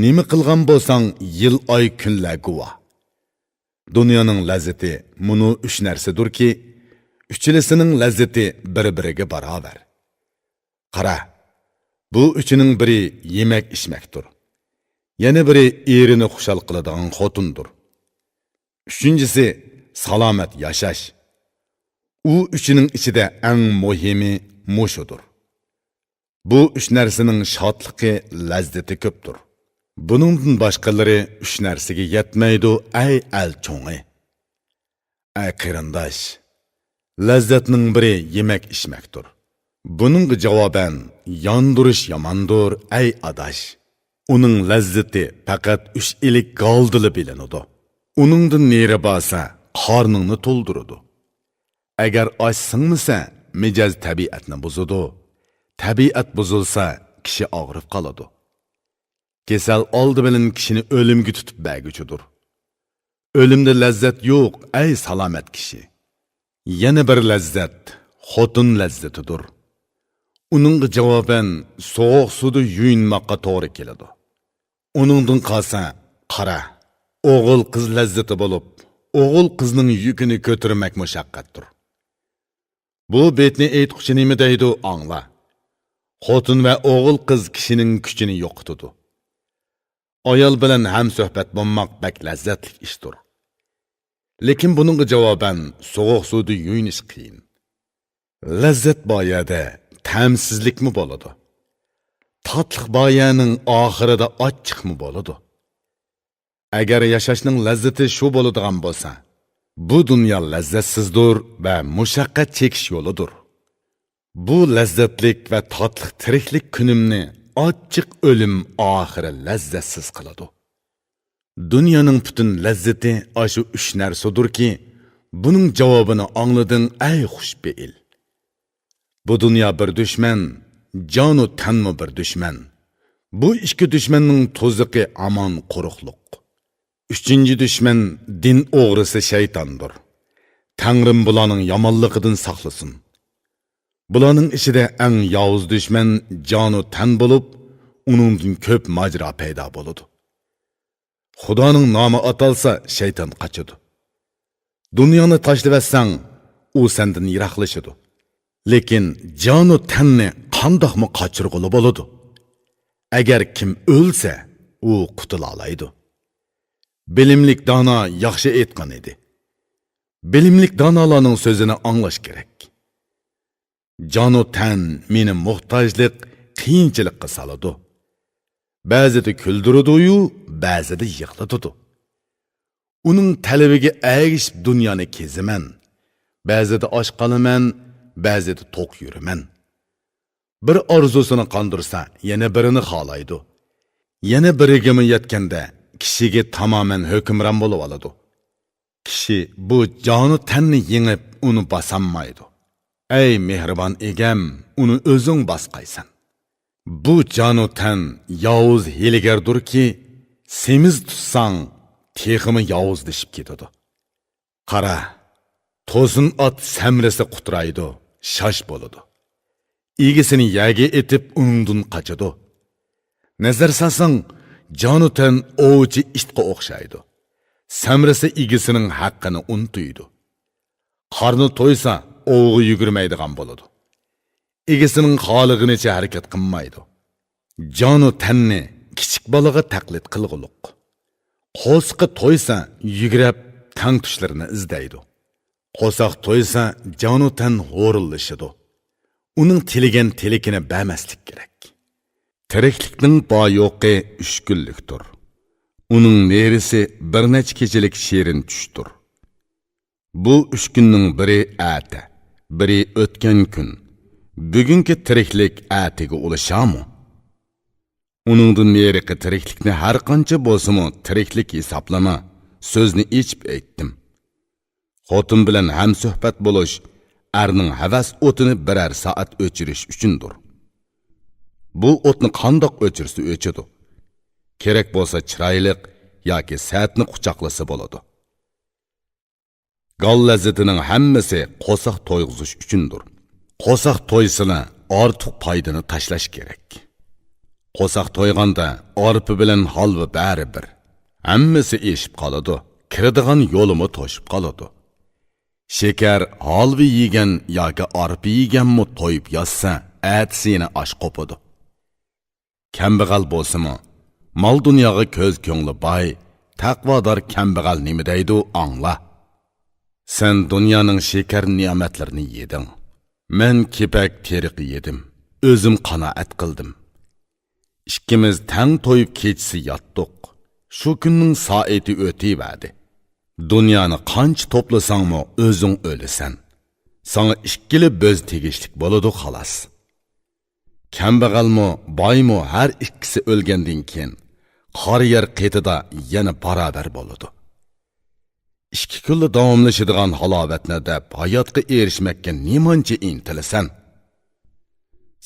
Nima qilgan bo'lsang, yil oy kunlar guvoh. Dunyoning lazzati munu 3 narsadir ki, uchilisining lazzati bir-biriga barobar. Qara, bu uchining biri yemek içmekdir. Yana biri erini xushal qiladigan xotindir. Üçüncüsü salomat yashash. U uchining ichida eng muhimi mushudur. Bu 3 narsaning shodligi, lazzati ko'pdir. Buningdan boshqalari 3 narsaga yetmaydi, ay al cho'ngi. Ay qarindosh, lazzatning biri yemek içmekdir. Buningga javoban yondirish yomondir, ay adash. Uning lazzati faqat 3 ilik goldili bilinadi. Uningdan neri bo'lsa, qorningni to'ldiradi. Agar och singmasa, mijoz tabiatni buzadi. Tabiat buzilsa, kishi og'rib qoladi. Kesal oldi bilan kishini o'limga tutib berguchidir. O'limda lazzat yo'q, ay salomat kishi. Yana bir lazzat, xotin lazzatidir. Uningga javoban sovuq suvda yuyinmoqqa to'g'ri keladi. Uningdan qolsa, qara, o'g'il qiz lazzati bo'lib, o'g'il qizning yukini ko'tarmak mushaqqatdir. Bu betni aytquchi nima deydi angla. Xotin va o'g'il qiz kishining kuchini yo'qotadi. Ayol bilan ham suhbat bo'lmoq bak lazzatli ishdir. Lekin buningga javoban sovuq suvda yuyinish qiyin. Lazzat boyada ta'msizlikmi bo'ladi? Tatliq boyaning oxirida ochiqmi bo'ladi? Agar yashashning lazzati shu bo'ladigan bo'lsa, bu dunyo lazzatsizdir va mushaqqat chekish yo'lidir. Bu lazzatlik va tatliq tiriklik kunimni ochiq o'lim oxiri lazzatsiz qiladi. Dunyoning butun lazzati ashu 3 narsadirki, buning javobini anglading ay xushbeil. Bu dünya bir düşman, canu tanmı bir düşman. Bu 2 düşmanning to'ziqi aman quruqliq. 3-cü düşman din o'g'risi shaytondir. Tangrim bularning yomonligidan saqlasin. Bularning ichida eng yovuz düşman canu tan bo'lib, uningdan ko'p majra paydo bo'ladi. Xudoning nomi atalsa shayton qochadi. Dunyoni tashlab u sendan yiroqlashadi. Lekin jonu tanni qandoqmi qochirg'uli bo'ladi? Agar kim o'lsa, u qutula oladi. Bilimlik dono yaxshi aytgan edi. Bilimlik donolarning so'zini anglash kerak. Jonu tan meni muhtojlik, qiyinchilikqa soladi. Ba'zida kuldiradi-yu, ba'zida yig'latadi. Uning talabiga ergishib dunyoni kezaman. Ba'zida och qolaman, ba'zida to'q yuraman. Bir orzusini qondirsa, yana birini xohlaydi. Yana biriga yetganda kishiga tamoman hukmron bo'lib oladi. Kishi bu joni tanni yengib, uni bosolmaydi. Ey mehribon egam, uni o'zing bosqaysan. Bu jonu tan yovuz hiligardirki, semiz tutsang, teximi yovuz deshib ketadi. Qara, to'sin ot samrasi qutraydi, shosh bo'ladi. Egisini yaga etib undan qochadi. Nazar salsang, jonu tan ovchi itga o'xshaydi. Samrasi egisining haqqini unutuydi. Qarni to'ysa, ovga yugurmaydigan bo'ladi. Egasining xolig'inicha harakat qilmaydi. Jonu tanni kichik bolaga taqlid qilg'uluq. Qo'sqi to'ysa yugurib tang tushlarini izlaydi. Qo'saq to'ysa jonu tan ho'rillashidi. Uning tiligan tilikini bermaslik kerak. Tiriklikning boyoqi 3 kunlikdir. Uning nerisi bir necha kechilik shirin tushdir. Bu 3 kunning biri ata, biri o'tgan kun. Bugungi tiriklik atiga ulashamu? Uningdan neriqi tiriklikni har qancha bo'lsa-mu tiriklik hisoblama. So'zni ichib aytdim. Xotin bilan ham suhbat bo'lish erning havas o'tini birer soat o'chirish uchundir. Bu o'tni qandoq o'chirsa o'chidi. Kerak bo'lsa chiroylik yoki saatni quchoqlasa bo'ladi. Gal lazzatining hammasi qo'saq to'yg'izish uchundir. Qo'saq to'ysini ortiq foydani tashlash kerak. Qo'saq to'yganda orpi bilan holva bari bir. Hammasi eshib qoladi. Kiradigan yo'limi to'shib qoladi. Shekar holva yegan yoki orpi yeganmi to'yib yotsa, atsini osh qopadi. Kambag'al bo'lsa-mu, mol dunyoga ko'z ko'ngli boy, taqvodor kambag'al nima deydi angla. Sen dunyoning shekar ne'matlarini yeding. Men kepak teriq yedim. O'zim qanoat qildim. Ikkimiz tang to'yib kechsi yotdik. Shu kunning soati o'tib-adi. Dunyoni qancha toplasangmi o'zing o'lasan. Sana ikkili bo'z tegishlik bo'ladi xolos. Kambag'almi, boymi har ikkisi o'lgandan keyin qor yer qetida yana barobar bo'ladi. 2 kunli davomlashadigan halovatni deb hayotga erishmakka nemancha intilasan?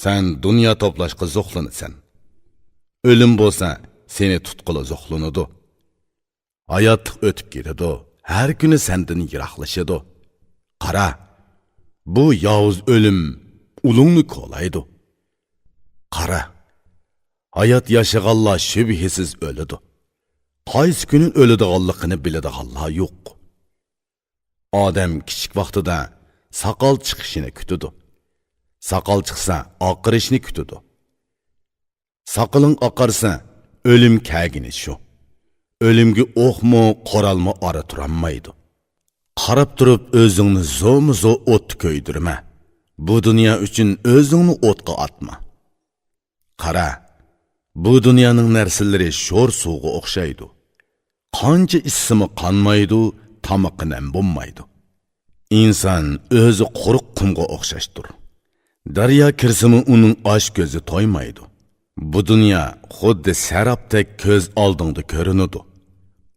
Sen dunyo to'plashga zo'xlanasan. O'lim bo'lsa seni tutqili zo'xlanadi. Hayot o'tib ketadi. Har kuni sendan yiroqlashadi. Qara, bu yovuz o'lim ulungni qo'laydi. Qara, hayot yashaganlar shubhisiz o'ladi. Qaysi kuni o'ladiganligini biladiganlar yo'q. Odam kichik vaqtida soqol chiqishini kutadi. Soqol chiqsa oqirishni kutadi. Soqoling oqarsa o'lim kagini shu. O'limga o'qmi, qoralma ora turanmaydi. Qarab turib o'zingni zo'm-zo o't ko'ydirma. Bu dunyo uchun o'zingni o'tga atma. Qara, bu dunyoning narsalari sho'r suvga o'xshaydi. Qancha ichsimi qonmaydi, tomoqinam bo'lmaydi. Inson o'zi quruq qumga o'xshashdir. Daryo kirsimi uning osh ko'zi to'ymaydi. Bu dunyo xuddi sarabdek ko'z oldingda ko'rinadi.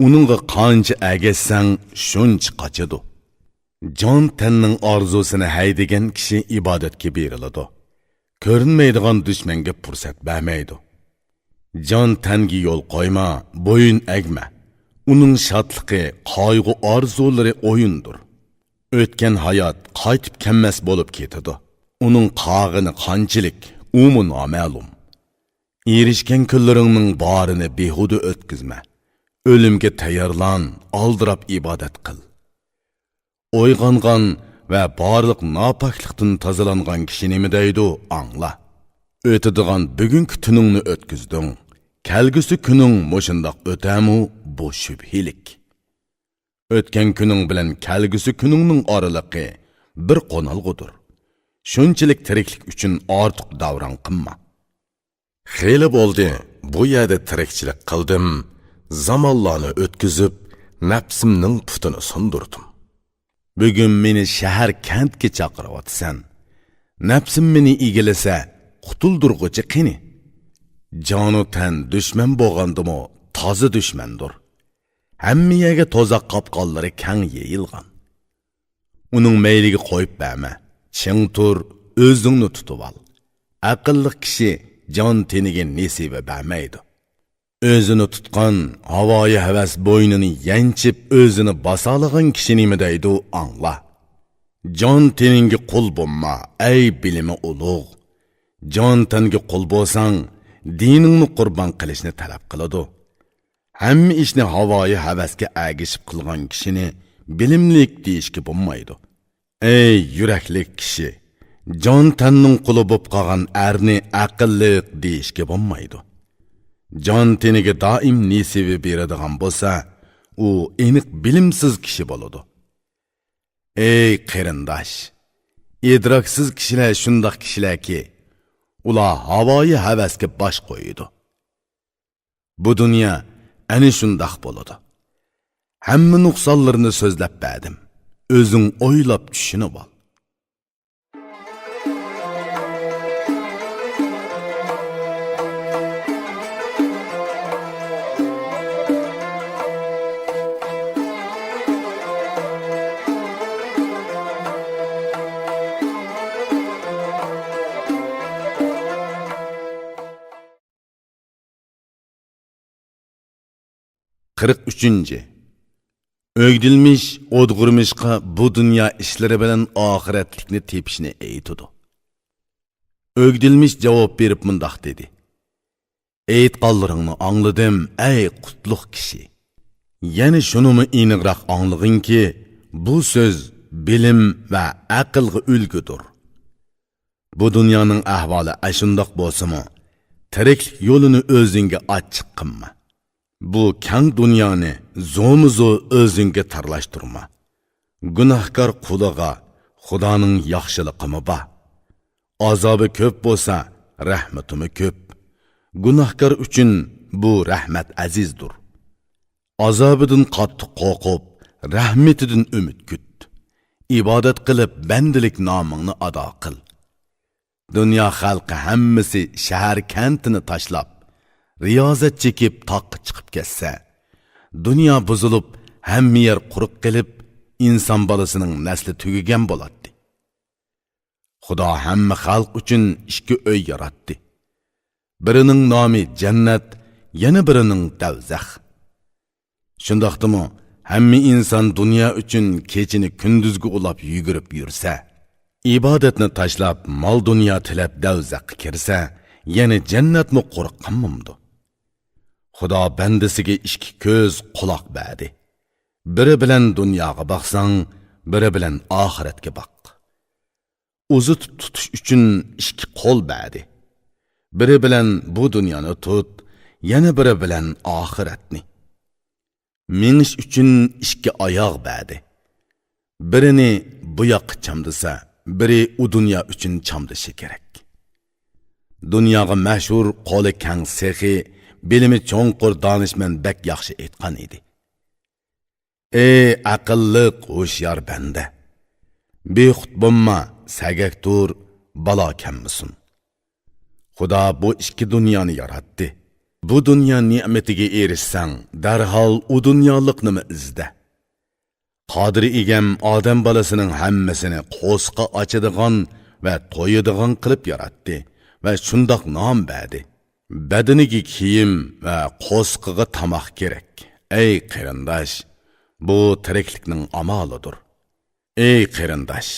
Uningga qancha agassang shuncha qochadi. Jon tanning orzusini haydagan kishi ibodatga beriladi. Ko'rinmaydigan dushmanga fursat bermaydi. Jon tanga yo'l qo'yma, bo'yin egma. Uning shodligi, qayg'u orzulari o'yindir. O'tgan hayot qaytib kelmas bo'lib ketadi. Uning qog'ini qanchalik, umu noma'lum. Erishgan kunlaringning barini behuda o'tkazma. O'limga tayyorlan, aldirab ibodat qil. O'yg'ongan va barliq nopoklikdan tozalangan kishi nima deydi, angla. O'tadigan bugungi tuningni o'tkazding. Kelgusi kuning mo'shundoq o'tamu, bu shubhilik. O'tgan kuning bilan kelgusi kuningning oraliqi bir qo'nalg'udir. Shunchalik tiriklik uchun ortiq davron qilma. Xeyli bo'ldi, bu yerda tirikchilik qildim, zamonlarni o'tkazib, nafsimning putini sundirdim. Bugun meni shahar kentga chaqiryapsan. Nafsim meni egilasa, qutuldirg'uchi qani. Jonu tan dushman bo'lgandimi, toza dushmandir. Hamma yerga to'zaq qopqonlari kang yeyilgan. Uning mayliga qo'yib berma. Ching tur, o'zingni tutib ol. Aqlli kishi jon teniga nesiba bermaydi. O'zini tutgan, havoyi havas bo'ynini yanchib o'zini basalagan kishi nima deydi, angla. Jon teningga qul bo'lma, ey bilimi ulug'. Jon tanga qul bo'lsang, diningni qurbon qilishni talab qiladi. Hamma ishni havoyi havasga agishib qilgan kishini bilimlik deyishga bo'lmaydi. Ey yüreklik kishi, jon tanning quli bo'lib qolgan erni aqlliq deyishga bo'lmaydi. Jon teniga doim nesibi beradigan bo'lsa, u aniq bilimsiz kishi bo'ladi. Ey qarindosh, idroksiz kishilar shundoq kishilarki, ular havoyi havasga bosh qo'yadi. Bu dunyo ana shundoq bo'ladi. Hamma nuqsonlarni so'zlab berdim. O'zing o'ylab tushunib ol. Kırk üçüncü. Ögdilmiş, odgurmuşqa bu dünya işleri bilen ahiretlikni tepişini eytudu. Ögdilmiş cevap berip mındaq dedi. Eytqallarını anladım, ey qutluk kişi. Yani şunu mu iniqraq anlığın ki, bu söz bilim ve aqılğı ülgüdür. Bu dünyanın ahvali aşındaq bolsa mı, tiriklik yolunu özünge açık qınma. Bu kang dunyoni zo'mizo o'zingga tarlashtirma. Gunohkor quliga Xudoning yaxshiliqimi bor. Azobi ko'p bo'lsa, rahmatimi ko'p. Gunohkor uchun bu rahmat azizdir. Azobidan qattiq qo'rqib, rahmetidan umid kut. Ibodat qilib, bandilik nomingni ado qil. Dunyo xalqi hammasi shahar kantini tashlab, riyozat chekib toqqa chiqib ketsa, dunyo buzilib, hamma yer quruq qilib, inson bolasining nasli tugagan bo'ladi. Xudo hamma xalq uchun ikki uy yaratdi. Birining nomi jannat, yana birining davzax. Shundaqdimi, hamma inson dunyo uchun kechini kunduzga ulab yugurib yursa, ibodatni tashlab, mol dunyo tilab davzaxga kirsa, yana jannatmi qo'rqqanmamdi. Xudo bandasiga ikki ko'z, quloq berdi. Biri bilan dunyoga boqsang, biri bilan oxiratga boq. O'zi tutish uchun ikki qo'l berdi. Biri bilan bu dunyoni tut, yana biri bilan oxiratni. Minish uchun ikki oyoq berdi. Birini bu yoqqa chamdisa, biri u dunyo uchun chamdishi kerak. Dunyoga mashhur qo'li kang sehi, bilimi cho'nqur donishmand bak yaxshi aytgan edi. Ey aqlliq, ho'shyor banda, bexud bo'lma, sagak tur, balo kammisin. Xudo bu ikki dunyoni yaratdi. Bu dunyo ne'matiga erishsang, darhol u dunyolikni izda. Qodir egam odam bolasining hammasini qo'sqa ochadigan va to'yadigan qilib yaratdi va shundoq nom berdi. Badaniga kiyim va qo'sqiga tamoq kerak. Ey qarindosh, bu tiriklikning amalidir. Ey qarindosh,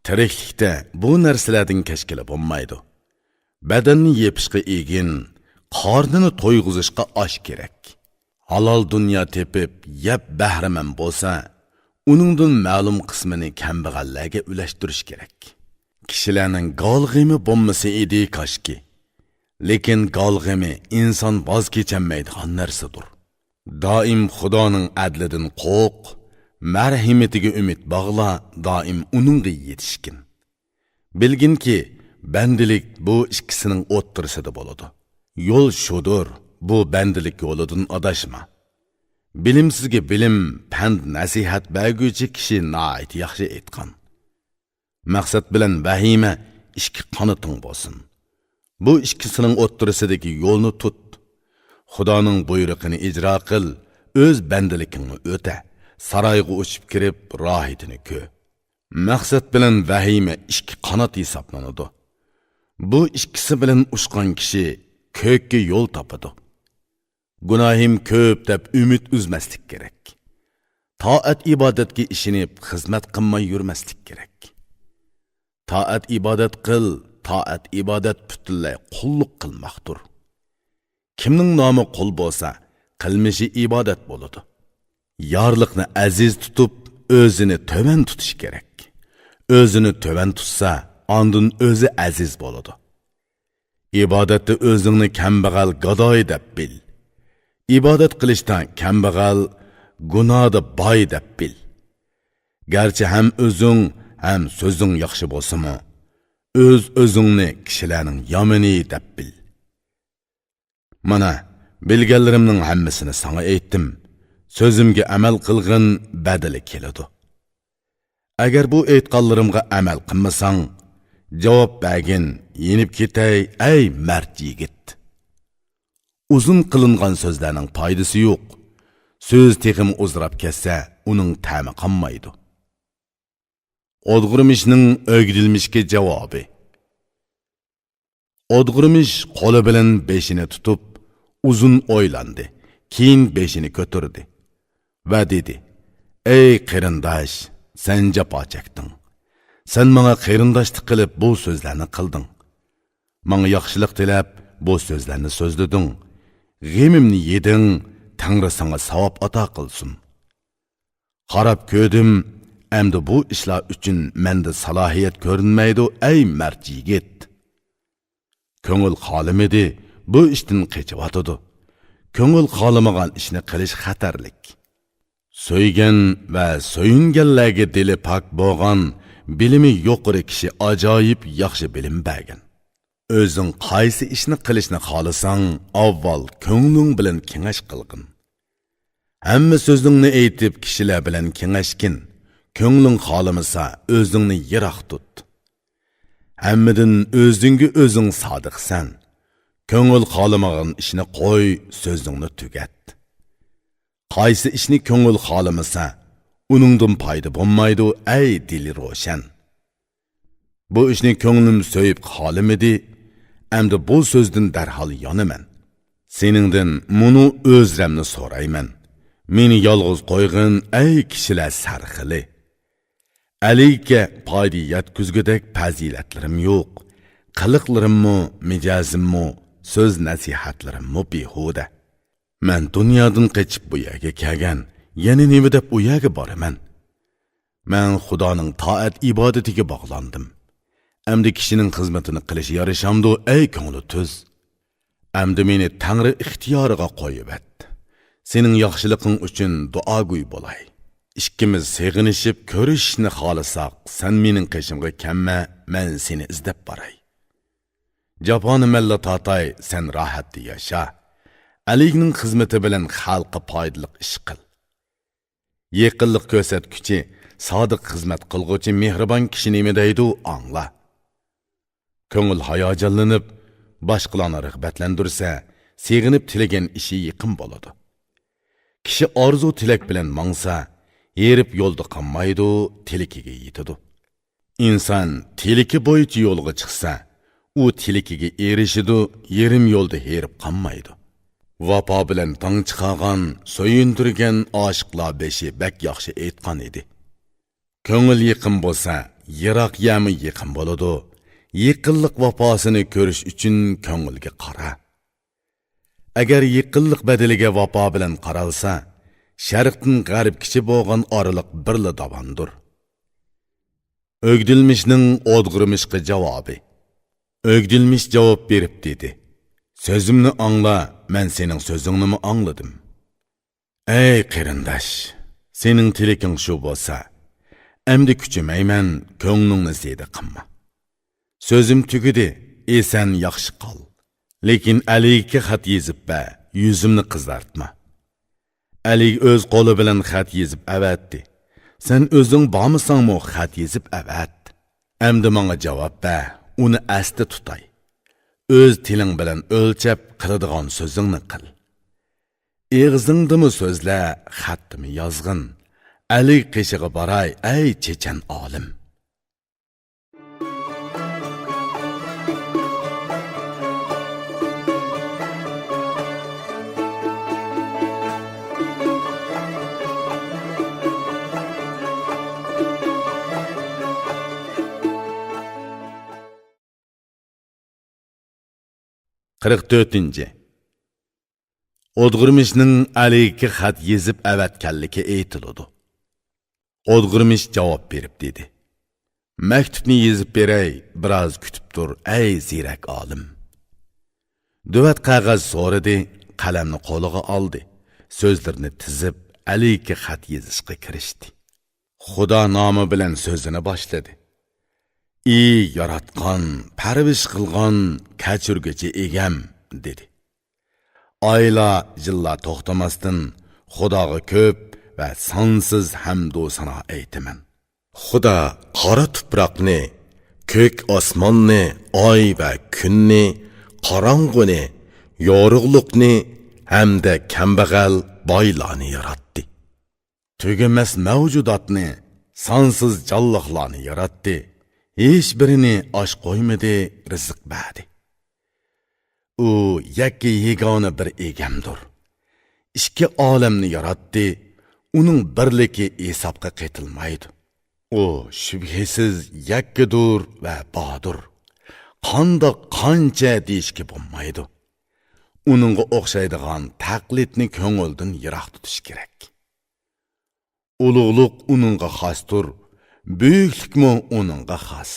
tiriklikda bu narsalardan kashkila bo'lmaydi. Badanni yepishga egin, qornini to'yg'izishga osh kerak. Halol dunyo tepib, yeb bahraman bo'lsa, uningdan ma'lum qismini kambag'allarga ulashtirish kerak. Kishilarning golg'imi bo'lmasa edi koshki. Lekin golg'imi inson voz kechammaydigan narsadir. Doim Xudoning adlidan qo'rq, marhamatiga umid bog'la, doim uningga yetishkin. Bilginki, bandilik bu ikkisining o'ttirisida bo'ladi. Yo'l shudur, bu bandilik yo'lidan adashma. Bilimsizga bilim, pand nasihat berguvchi kishi nihoyat yaxshi aytgan. Maqsad bilan vahima ikki qanoting bo'lsin. Bu ikkisining o'ttirisidagi yo'lni tut. Xudoning buyrug'ini ijro qil, o'z bandiligingni o'ta, saroyga uchib kirib rohatini ko'r. Maqsad bilan vahima ikki qanot hisoblanadi. Bu ikkisi bilan ushgan kishi ko'kka yo'l topadi. Gunohim ko'p deb umid uzmaslik kerak. Toat ibodatga ishinib xizmat qilmay yurmaslik kerak. Toat ibodat qil, toat ibodat butunlay qulluq qilmoqdir. Kimning nomi qul bo'lsa, qilmishi ibodat bo'ladi. Yorliqni aziz tutib, o'zini to'man tutish kerak. Özünü töven tutsa, andın özü aziz boludu. İbadetde özünü kambag'al gadoy deb bil. İbadet qilishdan kambag'al, gunohda boy deb bil. Garchi ham o'zing, ham so'zing yaxshi bo'lsa-mu, o'zingni kishilarning yomoni deb bil. Mana bilganlarimning hammasini sana aytdim. So'zimga amal qilgin, badali keladi. Agar bu aytganlarimga amal qilmasang, javob bergin, yenib ketay, ey mard yigit. Uzun qilingan so'zlarning foydasi yo'q. Söz texim uzrab ketsa, uning ta'mi qolmaydi. Odg'irmishning o'gdilmishga javobi. Odg'irmish qo'li bilan beshini tutib, uzun o'ylandi. Keyin beshini ko'tardi va dedi: "Ey qarindosh, sen jafo chekding. Sen menga qarindoshlik qilib bu so'zlarni qilding. Menga yaxshilik tilab bu so'zlarni so'zlading. G'emimni yeding, Tangri sana savob ato qilsin. Qarab ko'rdim, endi bu ishlar uchun menda salohiyat ko'rinmaydi, ey mard yigit. Ko'ngil xolimidi, bu ishdan qechiyotdi. Ko'ngil xolamagan ishni qilish xatarlik. So'ygan va so'yinganlarga dili pok bo'lgan, bilimi yuqori kishi ajoyib yaxshi bilim bergan. O'zing qaysi ishni qilishni xohlasang, avval ko'ngling bilan kengash qilgin. Hamma so'zingni aytib kishilar bilan kengashgin. Ko'ngling xohlamasa, o'zingni yiroq tut. Hammadan o'zingga o'zing sodiqsan. Ko'ngil xolamagan ishni qo'y, so'zingni tugat. Qaysi ishni ko'ngil xolamasa, uningdan foyda bo'lmaydi, ey dili ro'shan. Bu ishni ko'nglim so'yib xolamidi, endi bu so'zdan darhol yonaman. Seningdan muni o'zramni so'rayman. Meni yolg'iz qo'yg'in, ey kishilar sarxili. Alayka foyda yetkazgudek fazilatlarim yo'q. Qiliqlarimmi, mijozimmi, söz nasihatlarimmi behuda. Men dunyodan qochib bu yerga kelgan, yana nima deb u yerga boraman? Men Xudoning toat ibodatiga bog'landim. Endi kishining xizmatini qilish yarishamdi, ey ko'ngli tuz. Endi meni Tangri ixtiyoriga qo'yib et. Sening yaxshiliqing uchun duogo'y bo'lay. Ikkimiz seg'inishib ko'rishni xohlasak, sen mening qishimga kelma, men seni izlab boray. Japoni malla tatay, sen rohatda yasha. Aligning xizmati bilan xalqqa foydali ish qil. Yaqinlik ko'rsatguchi, sodiq xizmat qilguvchi mehribon kishi nima deydi, angla. Ko'ngil hayajonlanib, boshqalarni rag'batlantirsa, seg'inib tilagan ishi yaqin bo'ladi. Kishi orzu tilak bilan mangsa, yerib yo'lda qolmaydi, tilakiga yetadi. Inson tilaki bo'yicha yo'lga chiqsa, u tilakiga erishidi, yerim yo'lda herib qolmaydi. Vafo bilan tong chiqargan, so'yintirgan oshiqlar beshi bak yaxshi aytgan edi. Ko'ngil yaqin bo'lsa, yiroq yami yaqin bo'ladi. Yaqinlik vafosini ko'rish uchun ko'ngilga qara. Agar yaqinlik badaliga vafo bilan qaralsa, sharqdan g'arbgacha bo'lgan oraliq birla davondir. O'gdilmishning o'dg'irmishga javobi. O'gdilmish javob berib dedi: "Sözümni angla, men sening sözüngni mi angladim? Ey qarindosh, sening tilaking shu bo'lsa, endi kuchimayman, ko'nglingni ziyda qilma. Sözüm tugidi, esan yaxshi qol. Lekin Aliga xat yezib ba, yuzimni qizartma." Ali o'z qo'li bilan xat yezib avatdi. Sen o'zing bormisangmi xat yezib avat. Endi menga javob ber, uni asda tutay. O'z tiling bilan o'lchab qiladigan so'zingni qil. Eg'zingdimi so'zla, xatdimi yozg'in. Ali qishig'i boray, ey chechan olim. O'dg'irmishning Aliga xat yezib avatganligi aytiladi. O'dg'irmish javob berib dedi: Məktubni yezib berey, biraz kütüb dur, ey zirek alim. Dövet qağaz so'radi, qalamni qo'liga oldi. So'zlarni tizib, Aliga xat yezishga kirishdi. Xudo nomi bilan so'zini boshladi. Ey yaratgan, parvish qilgan, kechirguchi egam, dedi. Oyla yillar to'xtamasdan Xudoga ko'p va sonsiz hamd va sano aytaman. Xudo qora tuproqni, ko'k osmonni, oy va kunni, qorong'uni, yorug'liqni hamda kambag'al boylarni yaratdi. Tugamas mavjudotni, sonsiz jonliqlarni yaratdi. Hech birini osh qo'ymadi, rizq berdi. U yakka yegona bir egamdir. Ikki olamni yaratdi, uning birligi hisobga ketilmaydi. O shubhasiz yakkadur va bodur. Qandoq qancha deyishga bo'lmaydi. Uningga o'xshaydigan taqlidni ko'ngildan yiroq tutish kerak. Ulug'liq uningga xosdir, buyuklikmi uningga xos.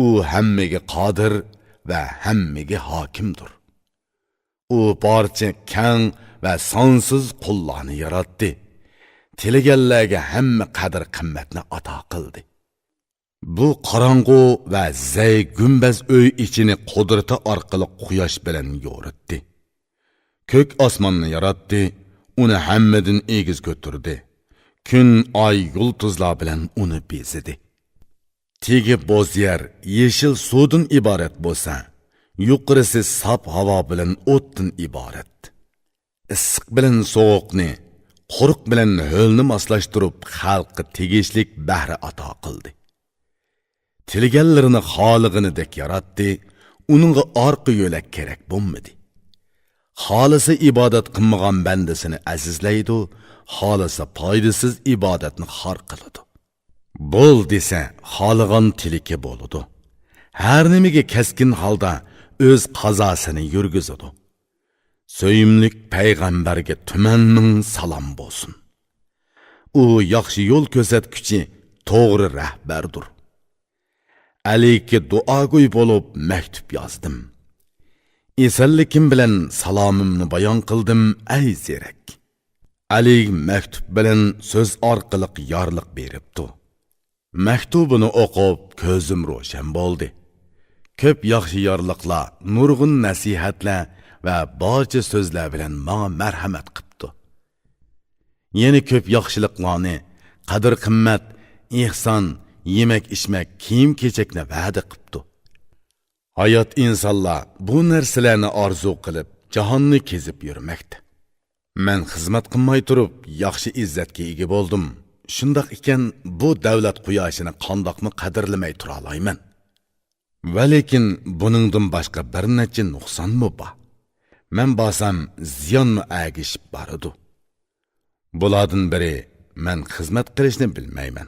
U hammaga qodir va hammaga hokimdir. U barcha kang va sonsiz qullarni yaratdi. Tilaganlarga hamma qadr qimmatni ato qildi. Bu qorong'u va zay gumbaz uy ichini qudrati orqali quyosh bilan yo'ritdi. Ko'k osmonni yaratdi, uni hammadan egiz ko'tardi. Kun, oy, yulduzlar bilan uni bezidi. Tegi bo'z yer yeshil suvdan iborat bo'lsa, yuqorisi sap havo bilan o'tdan iborat. Issiq bilan sovuqni, quruq bilan ho'lni moslashtirib xalqqa tegishlik bahri ato qildi. Tilganlarini xolig'inidek yaratdi, uningga orqa yo'lak kerak bo'lmadi. Xolisi ibodat qilmagan bandasini azizlaydi, xolisi foydasiz ibodatni xor qiladi. Bo'l desa, xoligan tiliki bo'ladi. Har nimaga keskin holda o'z qazosini yurgizadi. Söyümlük payg'ambarga tuman ming salom bo'lsin. U yaxshi yo'l ko'rsatguchi, to'g'ri rahbardir. Aliga duogo'y bo'lib maktub yozdim. Esallikim bilan salomimni bayon qildim, ey zerak. Ali maktub bilan so'z orqali yorliq beribdi. Maktubini o'qib ko'zim ro'shan bo'ldi. Ko'p yaxshi yorliqlar, nurg'un nasihatlar va barcha so'zlar bilan menga marhamat qilibdi. Yana ko'p yaxshiliklarni, qadr-qimmat, ihson, yemak-ichmak, kiyim-kechakni va'da qilibdi. Hayot insonlar bu narsalarni orzu qilib, jahonni kezib yurmoqda. Men xizmat qilmay turib, yaxshi izzatga ega bo'ldim. Shundoq ekan, bu davlat quyoshini qandoqmi qadrlamay tura olmayman. Va lekin buningdan boshqa bir necha nuqsonmi bor. Men basam ziyonmi agishib boradi. Bulardan biri men xizmat qilishni bilmayman.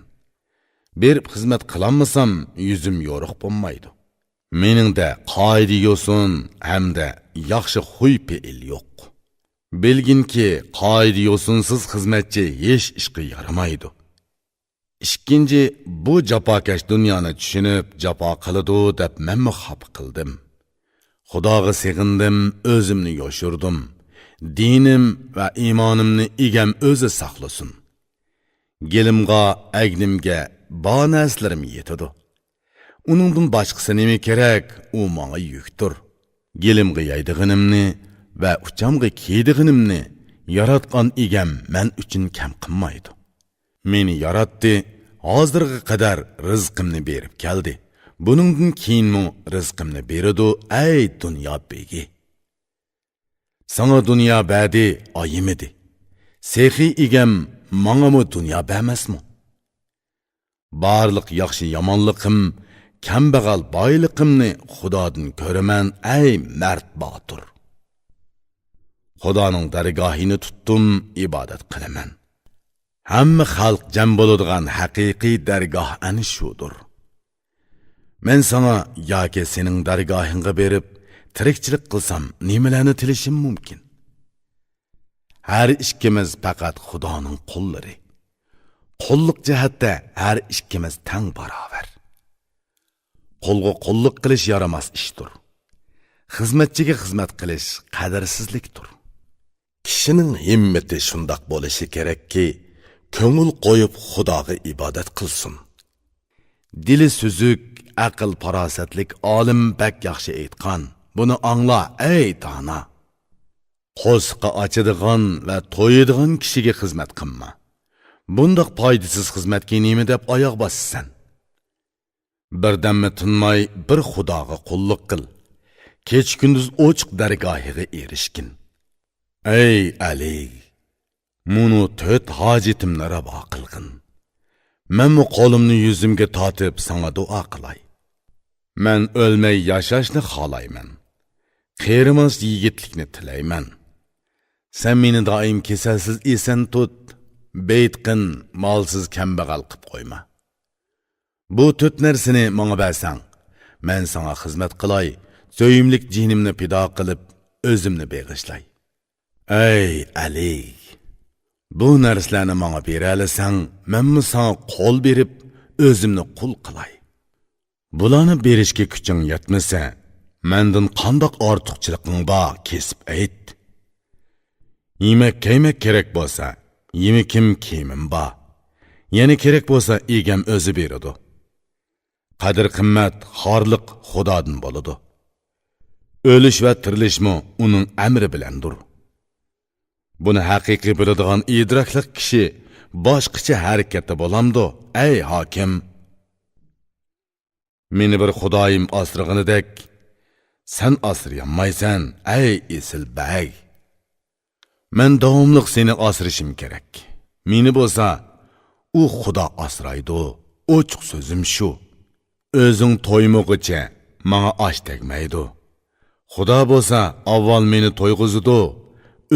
Berib xizmat qilolmasam yuzim yo'riq bo'lmaydi. Meningda qoida yo'sin hamda yaxshi xuy-fe'l yo'q. Bilginki, qoida yo'sinsiz xizmatchi hech ishga yaramaydi. Ikkinchi, bu jafokash dunyoni tushunib jafo qiladi deb men xafa qildim. Xudoga sig'indim, o'zimni yoshirdim. Dinim va iymonimni egam o'zi saqlasin. Gelimga, agnimga bor narslarim yetadi. Uningdan boshqasi nima kerak? U menga yukdir. Gelimga yeydig'inimni va uchamga kiydig'inimni yaratgan egam men uchun kam qilmaydi. Meni yaratdi, hozirga qadar rizqimni berib keldi. Buningdan keyinmi rizqimni beradi, ey dunyo begi. Sana dunyo berdi, oyimidi. Sehi egam menga dunyo bermasmi? Barliq yaxshi yomonliqim, kambag'al boyliqimni Xudodan ko'raman, ey mard botir. Xudoning dargohini tutdim, ibodat qilaman. Hamma xalq jam bo'ladigan haqiqiy dargoh ana shudir. Men sana yoki sening dargohingga berib tirikchilik qilsam, nimalarni tilishim mumkin? Har ikkimiz faqat Xudoning qullari. Qulluq jihatda har ikkimiz teng barobar. qo'lga qo'lliq qilish yaramas ishdir. Xizmatchiga xizmat qilish qadrsizlikdir. Kishining himmati shundoq bo'lishi kerakki, ko'ngil qo'yib Xudoga ibodat qilsin. Dili suzuk, aql farosatlik olim bak yaxshi aytgan. Buni angla, ey dona. Qo'sqa ochadigan va to'yadigan kishiga xizmat qilma. Bundaq foydasiz xizmatga nima deb oyoq bossan? Birdammi tinmay bir Xudoga qulluq qil. Kech kunduz ochiq dargohiga erishkin. Ey Ali, munu 4 hojitimni ravo qilgin. Men bu qo'limni yuzimga tortib sana duo qilay. Men o'lmay yashashni xohlayman. Qerimas yigitlikni tilayman. Sen meni doim kasalsiz esan tut, beytqin, molsiz kambag'al qilib qo'yma. Bu 4 narsani menga bersang, men sana xizmat qilay, so'yimlik jinimni pido qilib, o'zimni beg'ishlay. Ey Ali, bu narsalarni menga beralasang, menmi sana qo'l berib, o'zimni qul qilay. Bularni berishga kuching yetmasa, mendan qandoq ortiqchiliging bor, kesib ayt. Yemek kiymek kerak bo'lsa, yemekim kiyimim bor. Yana kerak bo'lsa, egam o'zi beradi. Qadr qimmat, xorliq Xudodan bo'ladi. O'lish va tirilishmi uning amri bilandir. Buni haqiqiy biladigan idrokli kishi boshqacha harakatda bo'lamdi, ey hokim. Meni bir Xudoyim asrag'inidek, sen asrayanmaysan, ey esil bey. Men davomliq seni asrashim kerak. Meni bo'lsa, u Xudo asraydi. Ochiq so'zim shu. O'zing to'ymog'icha menga osh tegmaydi. Xudo bo'lsa, avval meni to'yg'izdi,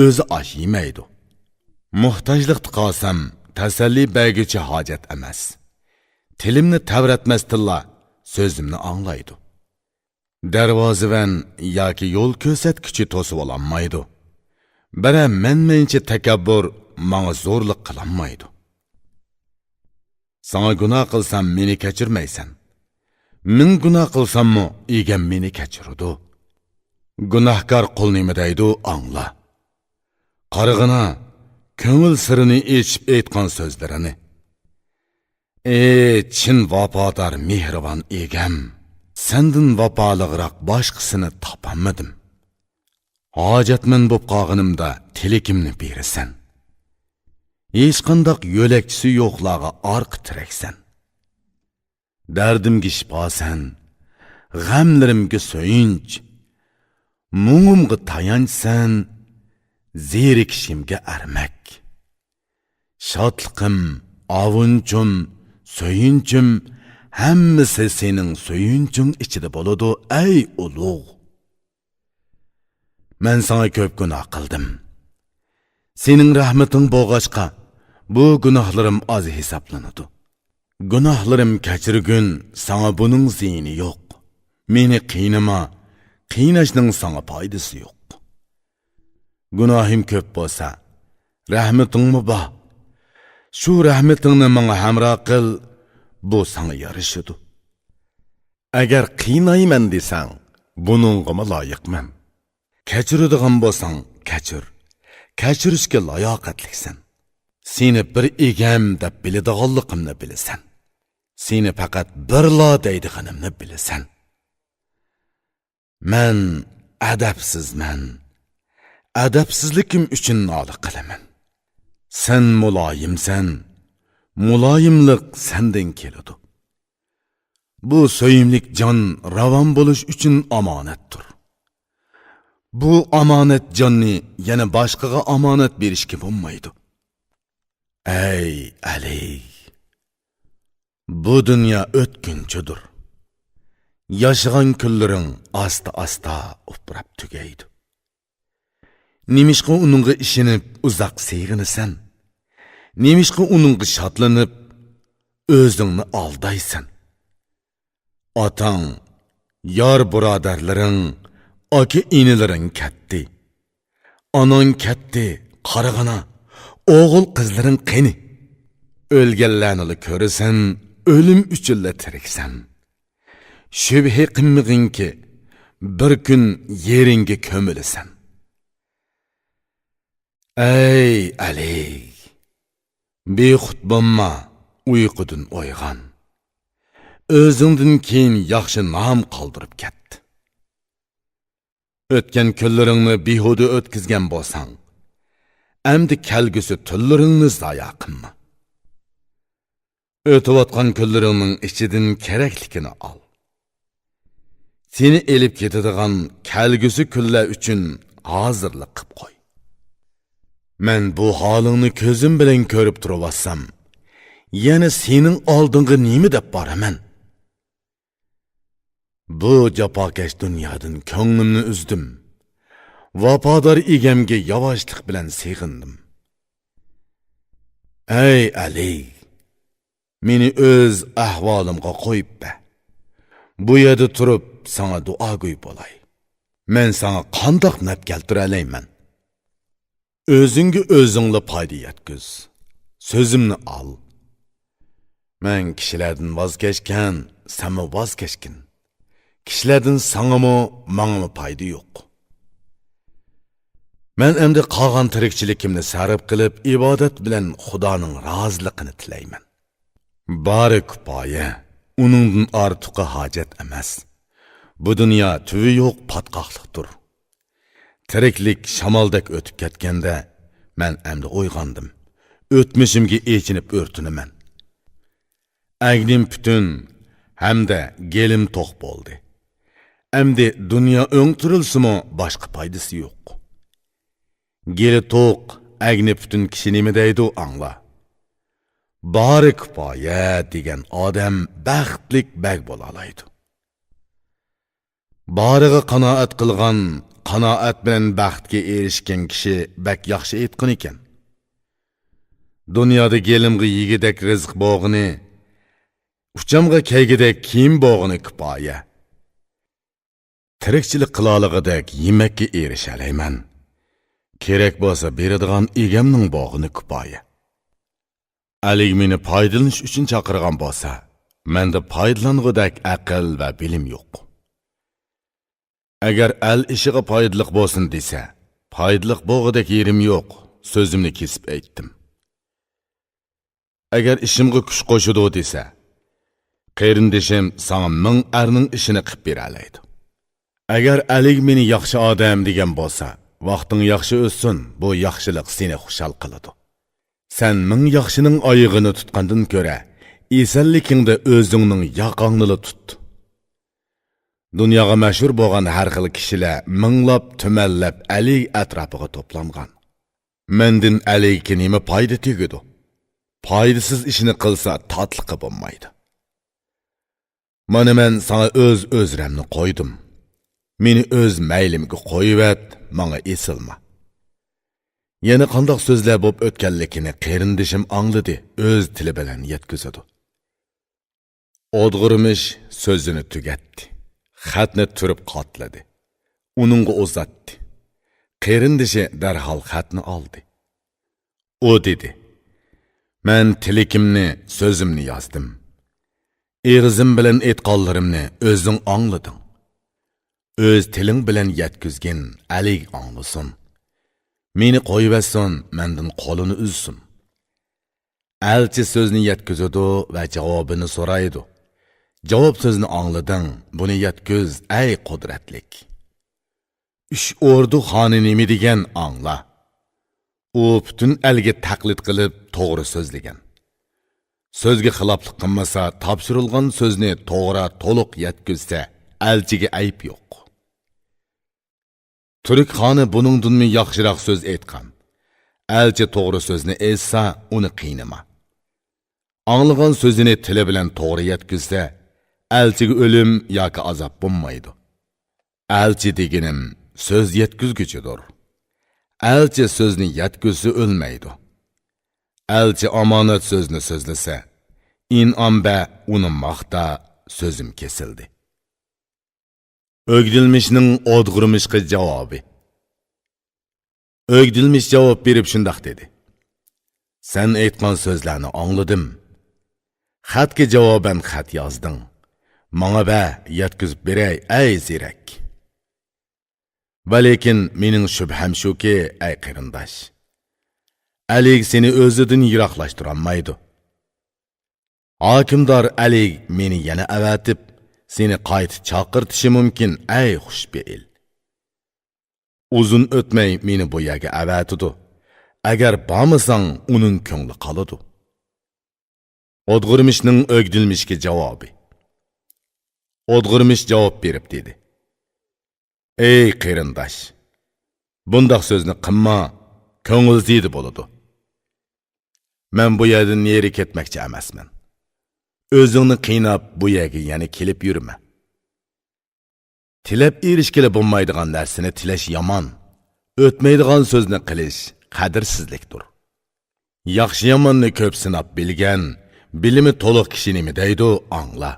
o'zi osh yemaydi. Muhtojlikda qolsam, tasalli bergicha hojat emas. Tilimni tavratmasdilla, so'zimni anglaydi. Darvozavan yoki yo'l ko'rsatkichi to'sib ololmaydi. Bana menmencha takabbur menga zo'rlik qilinmaydi. Sana gunoh qilsam meni kechirmaysan. Men gunoh qilsammi, egam meni kechiradi. Gunohkor qul nima deydi, angla. Qarig'ina, ko'ngil sirini echib aytgan so'zlarini. Ey chin vafodor mehribon egam, sendan vafoliroq boshqasini topolmadim. Hojatman bo'p qolganimda tilikimni berasan. Hech qanday yo'lakchisi yo'qlarga orqa tiraksan. Dardimga shifosan, g'amlarimga so'yinch, mungimga tayanchsan, zerikishimga armak. Shodliqim, avunchim, so'yinchim hammasi sening so'yinching ichida bo'ladi, ey ulug'. Men sana ko'p gunoh qildim. Sening rahmating bo'lg'achqa, bu gunohlarim oz hisoblanadi. Gunohlarim kechirgun, sana buning ziyni yo'q. Meni qiynama, qiynashning sana foydasi yo'q. Gunohim ko'p bo'lsa, rahmatingmi bor. Shu rahmatingni menga hamroh qil, bu sana yarashadi. Agar qiynayman desang, buningga loyiqman. Kechiradigan bo'lsang, kechir. Kechirishga layoqatliksan. Seni bir egam deb biladiganligimni bilasan. Seni faqat birla deydiganimni bilasan. Men adabsizman. Adabsizlikim uchun nola qilaman. Sen muloyimsan. Muloyimlik sendan keladi. Bu so'yimlik jon ravon bo'lish uchun omonatdir. Bu omonat jonni yana boshqaga omonat berishga bo'lmaydi. Ey Ali, bu dunyo o'tkinchidir. Yashagan kunlaring asta-asta uprab tugaydi. Nimishqa uningga ishinib uzoq sevginasan? Nimishqa uningga shodlanib o'zingni aldaysan? Otang, yor birodarlaring, aka inilaring ketdi. Onang ketdi, qarag'ana, o'g'il qizlaring qani? O'lganlarni ko'rasan, o'lim uchunla tiriksan. Şübhe qilmagin ki, bir kun yeringe kömülesen. Ey Ali, bexut bolma, uyqudun oygan. Özüngdün keyin yaxshi nom qoldirib ketdi. Ötken kunlaringni behuda o'tkazgan bo'lsang, endi kelgusi tunlaringni zoya qilma. O'tayotgan kunlaringning ichidan kerakligini ol. Seni elib ketadigan kelgusi kunlar uchun hozirlik qilib qo'y. Men bu holingni ko'zim bilan ko'rib turayotsam, yana sening oldinga nima deb boraman? Bu jafokash dunyodan ko'nglimni uzdim. Vafodor egamga yavaşlık bilan sig'indim. Ey Ali, meni o'z ahvolimga qo'yib be. Bu yerda turib sana duogo'y bo'lay. Men sana qandoq naf keltira olayman? O'zingga o'zingla foyda yetkaz. So'zimni ol. Men kishilardan voz kechgan, senmi voz kechgin. Kishilardan sangami, mangmi foyda yo'q. Men endi qolgan tirikchilikimni sarf qilib, ibodat bilan Xudoning roziligini tilayman. Bari kifoya, uningdan ortiqqa hojat emas. Bu dunyo tuvi yo'q patqoqliqdir. Tiriklik shamoldek o'tib ketganda, men endi o'yg'ondim. O'tmishimga echinib o'rtinaman. Agnim butun hamda gelim to'q bo'ldi. Endi dunyo o'ngtirilsimi boshqa foydasi yo'q. Geli to'q, agni butun kishi nima deydi angla. Bari kifoya degan odam baxtlik bag bo'la oladi. Bariga qanoat qilgan, qanoat bilan baxtga erishgan kishi bak yaxshi aytgan ekan. Dunyoda gelimga yigidek rizq bo'g'ini, uchamga kaygidek kiyim bo'g'ini kifoya. Tirikchilik qilolig'idek yemakka erishalayman. Kerak bo'lsa beradigan egamning bog'ini kifoya. Ali meni foydalanish uchun chaqirgan bo'lsa, menda foydalangudek aql va bilim yo'q. Agar al ishiga foydaliq bo'lsin desa, foydaliq bo'g'idek yerim yo'q, so'zimni kesib aytdim. Agar ishimga kuch qo'shidi desa, qarindishim sana ming arning ishini qilib bera oladi. Agar Ali meni yaxshi odam degan bo'lsa, vaqting yaxshi o'tsin, bu yaxshilik seni xushal qiladi. Sen ming yaxshining oyig'ini tutgandan ko'ra, esanlikingda o'zingning yoqangni tut. Dunyoga mashhur bo'lgan har xil kishilar minglab tumallab Ali atrofiga to'plangan. Mendan Aliga nima foyda tegadi? Foydasiz ishni qilsa tatliqi bo'lmaydi. Mana men sana o'z o'zramni qo'ydim. Meni o'z maylimga qo'yivat, menga esilma. Yana qandoq so'zlar bo'lib o'tganligini qarindishim angladi, o'z tili bilan yetkazadi. Odg'irmish so'zini tugatdi. Xatni turib qotladi. Uningga uzatdi. Qarindishi darhol xatni oldi. O dedi: "Men tilikimni, so'zimni yozdim. Eg'izim bilan aytqonlarimni o'zing anglading. O'z tiling bilan yetkazgin, Ali anglasin. Meni qo'yvasin, mendan qo'lini uzsin." Elchi so'zni yetkazadi va javobini so'raydi. Javob so'zni anglading, buni yetkaz, ey qudratlik. Uch ordu xoni nima degan angla. U butun elga taqlid qilib to'g'ri so'zlagan. So'zga xiloflik qilmasa, topshirilgan so'zni to'g'ri, to'liq yetkazsa, elchiga ayb yo'q. Turk xoni buningdanmi yaxshiroq so'z aytgan. Elchi to'g'ri so'zni aytsa, uni qiynama. Anglagan so'zini tili bilan to'g'ri yetkazsa, elchiga o'lim yoki azob bo'lmaydi. Elchi deganim so'z yetkazguchidir. Elchi so'zni yetkazsa o'lmaydi. Elchi omonat so'zni so'zlasa, in'omba uni maqta, so'zim kesildi. O'gdilmishning odg'irmishga javobi. O'gdilmish javob berib shundoq dedi: "Sen aytgan so'zlarni angladim. Xatga javoban xat yozding. Manga ba yetkizib beray ay zirak. Va lekin mening shubham shuki, ay qarindosh. Alik seni o'zidan yiroqlashtirolmaydi. Hokimdor Alik meni yana avatib, seni qayta chaqirtishi mumkin, ay xushbeil. Uzun o'tmay meni bu yerga avatidi. Agar bormasang, uning ko'ngli qoladi. O'dg'irmishning o'gdilmishga javobi. O'dg'irmish javob berib dedi. Ey qarindosh, bundaq so'zni qilma, ko'ngil ziydi bo'ladi. Men bu yerdan neri ketmoqchi emasman. O'zingni qiynab bu yerga yana kelib yurma. Tilab erishgili bo'lmaydigan narsani tilash yomon. O'tmaydigan so'zni qilish qadrsizlikdir. Yaxshi yomonni ko'p sinab bilgan, bilimi to'liq kishi nima deydi, angla.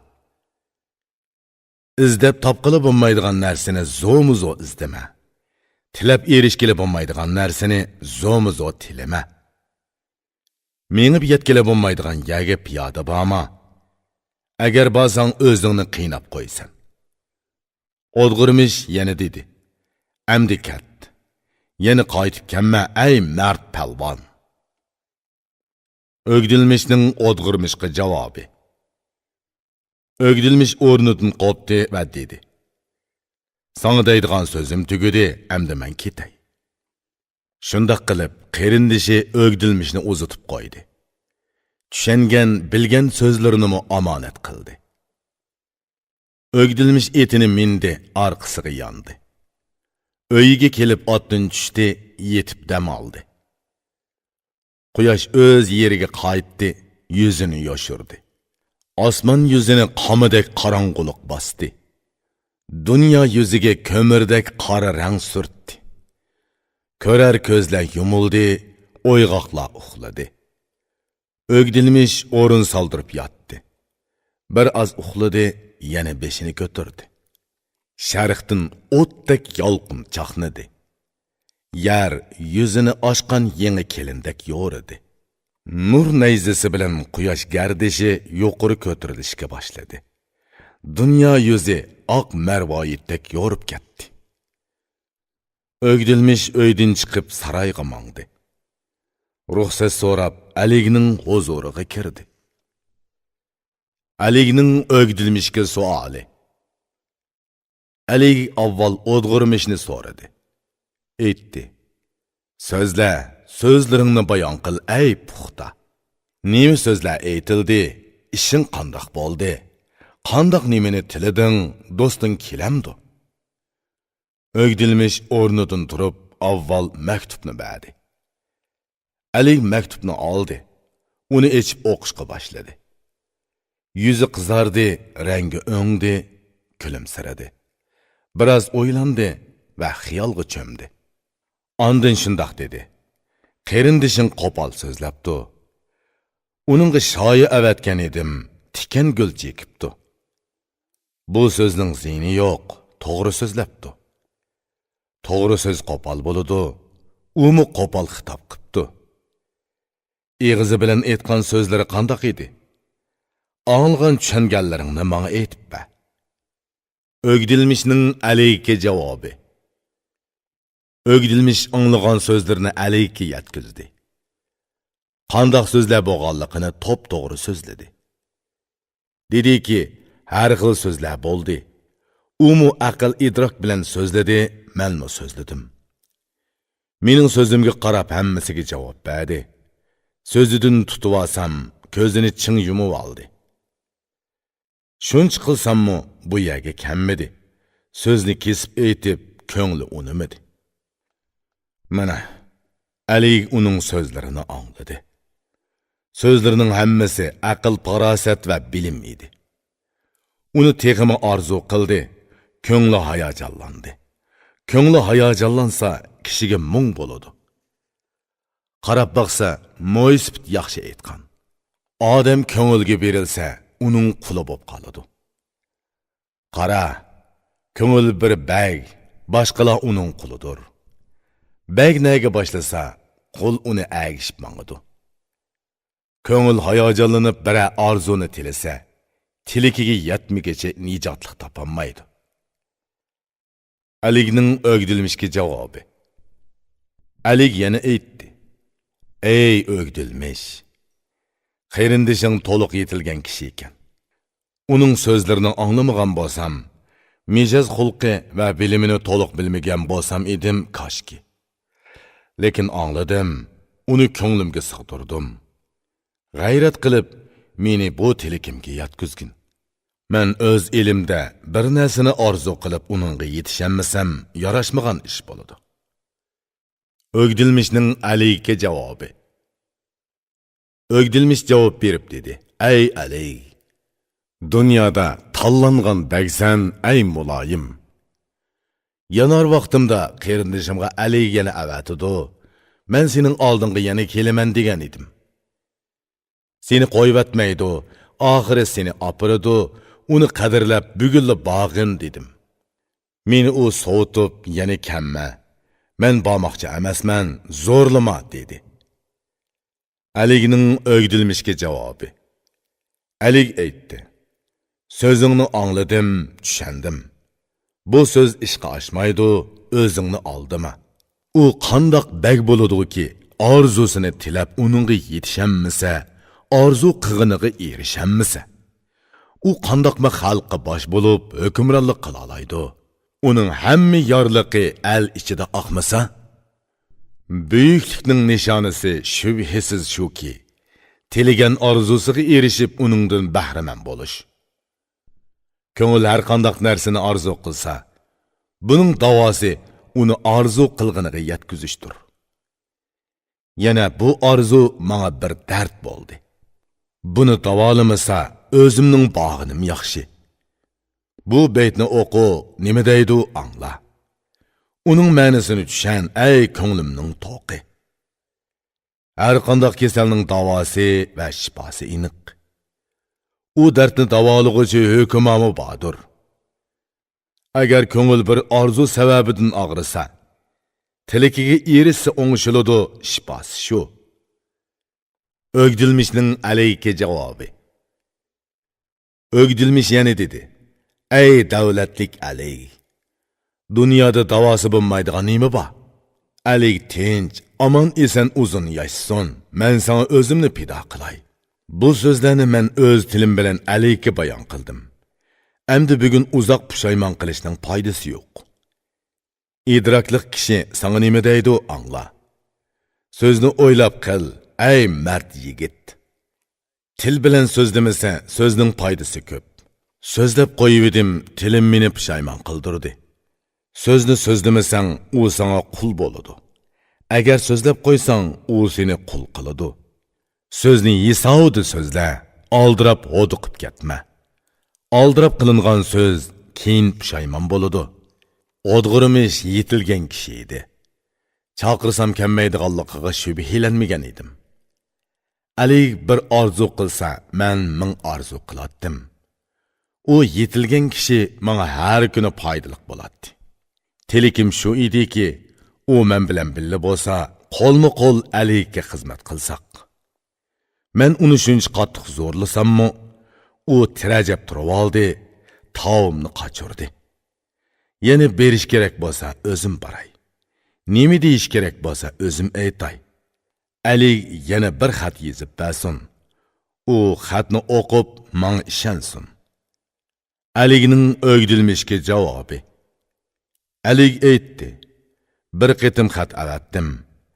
İzdeb topqili bo'lmaydigan narsani zo'mu-zo izdama. Tilab erishgili bo'lmaydigan narsani zo'mu-zo tilama. Mengib yetkili bo'lmaydigan yerga piyoda borma. Agar borsang o'zingni qiynab qo'ysan. O'dg'irmish yana dedi. Amdi kat. Yana qaytib kelma, ay mard palvon. O'gdilmishning o'dg'irmishga javobi. O'gdilmish o'rnidan qopdi va dedi. Sana deydigan so'zim tugudi, endi men ketay. Shundaq qilib, qarindishi o'gdilmishni uzitib qo'ydi. Tushangan, bilgan so'zlarini omonat qildi. O'gdilmish etini mindi, orqasiga yondi. Uyiga kelib otdan tushdi, yetib dam oldi. Quyosh o'z yeriga qaytdi, yuzini yoshirdi. Osmon yuzini qomidek qorong'ulik bosdi. Dunyo yuziga ko'mirdek qora rang surtdi. Ko'rar ko'zlar yumuldi, o'yg'oqlar uxladi. O'gdilmish o'rin soldirib yotdi. Bir oz uxladi, yana beshini ko'tardi. Sharqdan o'tdek yolqin chaqnadi. Yer yuzini oshgan yangi kelindek yo'ridi. Nur nayzasi bilan quyosh gardishi yuqori ko'tarilishga boshladi. Dunyo yuzi oq marvoyitdek yo'rib ketdi. O'gdilmish uydan chiqib saroyga mangdi. Ruxsat so'rab Aligning huzuriga kirdi. Aligning o'gdilmishga savoli. Alig avval o'dg'irmishni so'radi. Aytdi. So'zlaringni bayon qil, ey puxta. Nima so'zlar aytildi? Ishing qandoq bo'ldi? Qandoq nimani tiliding, do'sting kelamdi? O'gdilmish o'rnidan turib, avval maktubni berdi. Alik maktubni oldi. Uni echib o'qishga boshladi. Yuzi qizardi, rangi o'ngdi, kulimsiradi. Biroz o'ylandi va xiyolga cho'mdi. Ondan shundoq dedi. Qarindishing qo'pol so'zlabdi. Uningga shoyi avatgan edim, tikan gul chekibdi. Bu so'zning ziyni yo'q, to'g'ri so'zlabdi. To'g'ri so'z qo'pol bo'ladi, umi qo'pol xitob qilibdi. Eg'izi bilan aytgan so'zlari qandoq edi? Anglagan tushunganlaringni menga aytib ber. O'gdilmishning Alikka javobi. O'gdilmish anglagan so'zlarini Alikka yetkazdi. Qandoq so'zlar bo'lganligini to'p-to'g'ri so'zladi. Dediki, har xil so'zlar bo'ldi. Umu aql idrok bilan so'zladi, menmi so'zladim. Mening so'zimga qarab hammasiga javob berdi. So'zidan tutib olsam, ko'zini ching yumib oldi. Shuncha qilsammi, bu yerga kammidi. So'zni kesib aytib, ko'ngli unimidi. Mana Alik uning so'zlarini angladi. So'zlarining hammasi aql, farosat va bilim edi. Uni texmi orzu qildi, ko'ngli hayajonlandi. Ko'ngli hayajonlansa, kishiga mung bo'ladi. Qarab baqsa, mo'ysib yaxshi aytgan. Odam ko'ngilga berilsa, uning quli bo'lib qoladi. Qara, ko'ngil bir bag, boshqalar uning qulidir. Bag nega boshlasa, qul uni agishib mangadi. Ko'ngil hayajonlanib bir orzuni tilasa, tilikiga yetmigacha nijotlik topolmaydi. Aligning o'gdilmishga javobi. Alig yana aytdi: Ey o'gdilmish, qarindishing to'liq yetilgan kishi ekan. Uning so'zlarini anglamagan bo'lsam, mijoz xulqi va bilimini to'liq bilmagan bo'lsam edim koshki. Lekin angladim, uni ko'nglimga sig'dirdim. G'ayrat qilib, meni bu tilikimga yetkizgin. Men o'z elimda bir narsani orzu qilib uningga yetishamasam, yarashmagan ish bo'ladi. O'gdilmishning Aliga javobi. O'gdilmish javob berib dedi: Ey Ali, dunyoda tanlangan bagsan ey muloyim. Yanar vaqtimda qarindishimga Ali yana avatidu. Men sening oldinga yana kelaman degan edim. Seni qo'yvatmaydi, oxiri seni opiradi, uni qadrlab bugunla bag'in dedim. Meni u sovutib yana kamma. Men bormoqchi emasman, zo'rlama dedi. Aligning o'gdilmishga javobi. Alig aytdi: So'zingni angladim, tushandim. Bu so'z ishqa oshmaydi, o'zingni oldima. U qandoq bag bo'ladi-ki, orzusini tilab uningga yetishammisa, orzu qilganiga erishammisa. U qandoqma xalqqa bosh bo'lib, hukmronlik qila oladi. Uning hamma yorliqi el ichida oqmasa, buyuklikning nishonasi shubhasiz shuki, tiligan orzusiga erishib uningdan bahramand bo'lish. Ko'ngil har qandoq narsani orzu qilsa, buning davosi uni orzu qilganiga yetkazishdir. Yana bu orzu menga bir dard bo'ldi. Buni davolamasa, o'zimning bog'inim yaxshi. Bu baytni o'qi, nima deydi angla. Uning ma'nosini tushan, ey ko'nglimning to'qi. Har qandoq kasalning davosi va shifosi aniq. U dardni davolag'uchi hukmomi bordir. Agar ko'ngil bir orzu sababidan og'risa, tilikiga erishsa o'ngishiladi, shifosi shu. O'gdilmishning Aliga javobi. O'gdilmish yana dedi: Ey davlatlik Ali, dunyoda davosi bo'lmaydigan nima bor? Ali tinch, aman esan uzun yashson, men sana o'zimni pido qilay. Bu so'zlarni men o'z tilim bilan Aliga bayon qildim. Endi bugun uzoq pushaymon qilishning foydasi yo'q. İdraklik kishi sana nima deydi angla. So'zni o'ylab qil, ey mard yigit. Til bilan so'zlamasa, so'zning foydasi ko'p. So'zlab qo'yidim, tilim meni pushaymon qildirdi. So'zni so'zlamasang, u sana qul bo'ladi. Agar so'zlab qo'ysang, u seni qul qiladi. So'zni yesavdi so'zla, oldirab o'diqib ketma. Oldirab qilingan so'z keyin pushaymon bo'ladi. O'dg'irimish yetilgan kishi edi. Chaqirsam kelmaydiganligiga shubhilanmagan edim. Ali bir orzu qilsa, men ming orzu qilatdim. U yetilgan kishi menga har kuni foydali bo'ladi. Tilikim shu ediki, u men bilan birga bo'lsa, qo'lma-qo'l Aliga xizmat qilsak. Men uni shuncha qattiq zo'rlasammi, u tirajab turib oldi, taomni qochirdi. Yana berish kerak bo'lsa, o'zim baray. Nima deyish kerak bo'lsa, o'zim aytay. Ali yana bir xat yozib bersin. U xatni o'qib, menga ishonsin. Alining o'gdilmishga javobi. Ali aytdi: Bir qitim xat avatdim.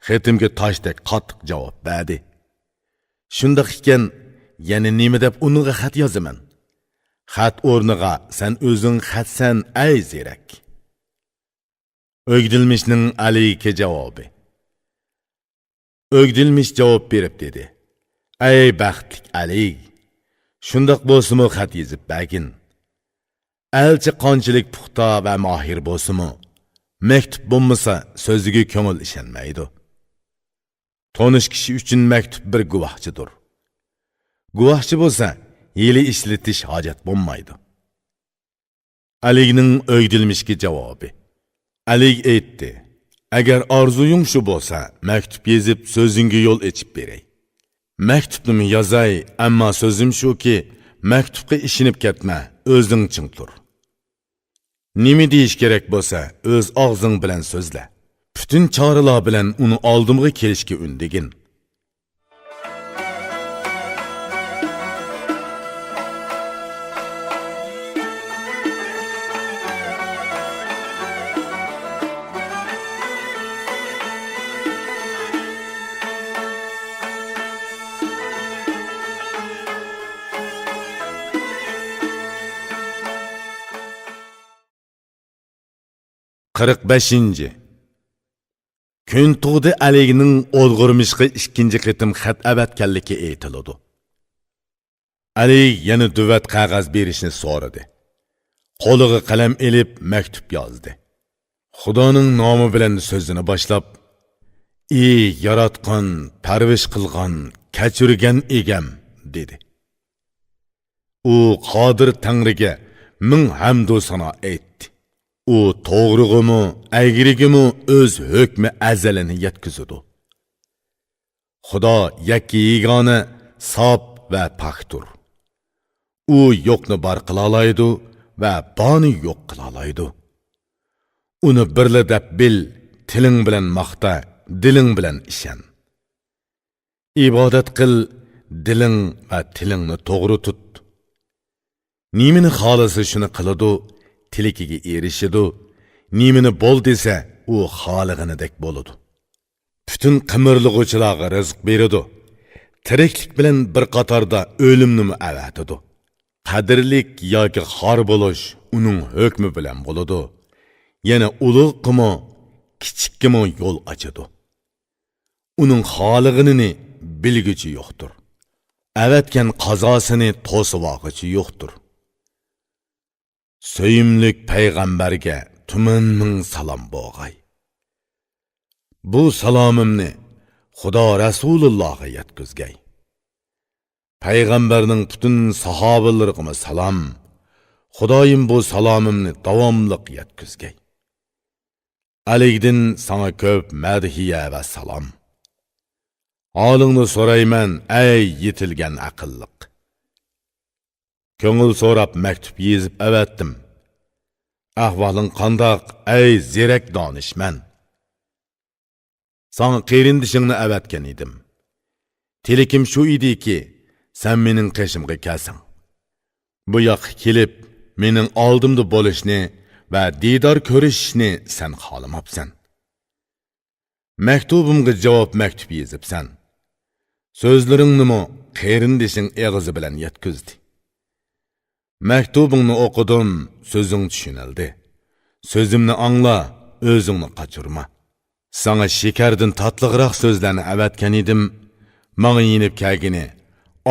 Xatimga toshdek qattiq javob berdi. Shundoq ekan, yana nima deb unga xat yozaman? Xat o'rniga sen o'zing xatsan, ey zerak. O'gdilmishning Aliga javobi. O'gdilmish javob berib dedi: Ey baxtlik Ali, shundoq bo'lsa-mu xat yozib bergin. Elchi qanchalik puxta va mohir bo'lsa-mu, maktub bo'lmasa so'ziga ko'ngil ishonmaydi. Tonish kishi uchun maktub bir guvohchidir. Guvohchi bo'lsa, yili ishlatish hojat bo'lmaydi. Alining o'gdilmishga javobi. Ali aytdi: Agar orzuying shu bo'lsa, maktub yozib so'zingga yo'l ochib beray. Maktubni yozay, ammo so'zim shuki, maktubga ishinib ketma, o'zing ching tur. Nima deyish kerak bo'lsa, o'z og'zing bilan so'zla. Bütün çağrılar bilan uni oldimga kelishga undigin. Qırık beşinci. Kun tug'di Alining o'lg'irmishga ikkinchi qitim xat avatganligi aytiladi. Ali yana duvat qog'oz berishni so'radi. Qo'liga qalam elib maktub yozdi. Xudoning nomi bilan so'zini boshlab, "Ey yaratgan, parvish qilgan, kechirgan egam" dedi. U Qodir Tangriga ming hamd va sano aytdi. U to'g'rig'imi, aygirigimi o'z hukmi azalini yetkazadi. Xudo yakki yegona, sof va pokdir. U yo'qni bor qila oladi va borni yo'q qila oladi. Uni birla deb bil, tiling bilan maqta, diling bilan ishon. Ibodat qil, diling va tilingni to'g'ri tut. Nimani xolisi shuni qiladi, tilikiga erishidi. Nimani bo'l desa, u xolig'inidek bo'ladi. Bütün qimirlig'uvchilarga rizq beradi. Tiriklik bilan bir qatorda o'limni avatadi. Qadrlik yoki xor bo'lish uning hukmi bilan bo'ladi. Yana ulug'mi, kichikkimi yo'l ochadi. Uning xolig'ini bilguchi yo'qdir. Avatgan qazosini to'sivog'ichi yo'qdir. Söyümlük peygamberge tümün ming salam bo'g'ay. Bu salomimni Xudo Rasulullah'a yetkizgay. Peygamberning bütün sahobalarga salam. Xudoyim bu salomimni davomliq yetkizgay. Aligdin sana ko'p madhiya va salam. Holingni so'rayman, ey yetilgan aqlliq. Ko'ngil so'rab maktub yezib avatdim. Ahvoling qandoq, ey zerak donishman? Sana qerindishingni avatgan edim. Tilikim shu ediki, sen mening qishimga kelsang. Bu yoqqa kelib, mening oldimda bo'lishni va didor ko'rishni sen xohlamabsan. Maktubimga javob maktub yezibsan. So'zlaringni qerindishing eg'izi bilan yetkazdi. Maktubingni o'qidim, so'zing tushunildi. So'zimni angla, o'zingni qochirma. Sana shekardan tatliqroq so'zlarni avatgan edim. Menga yenib kelgini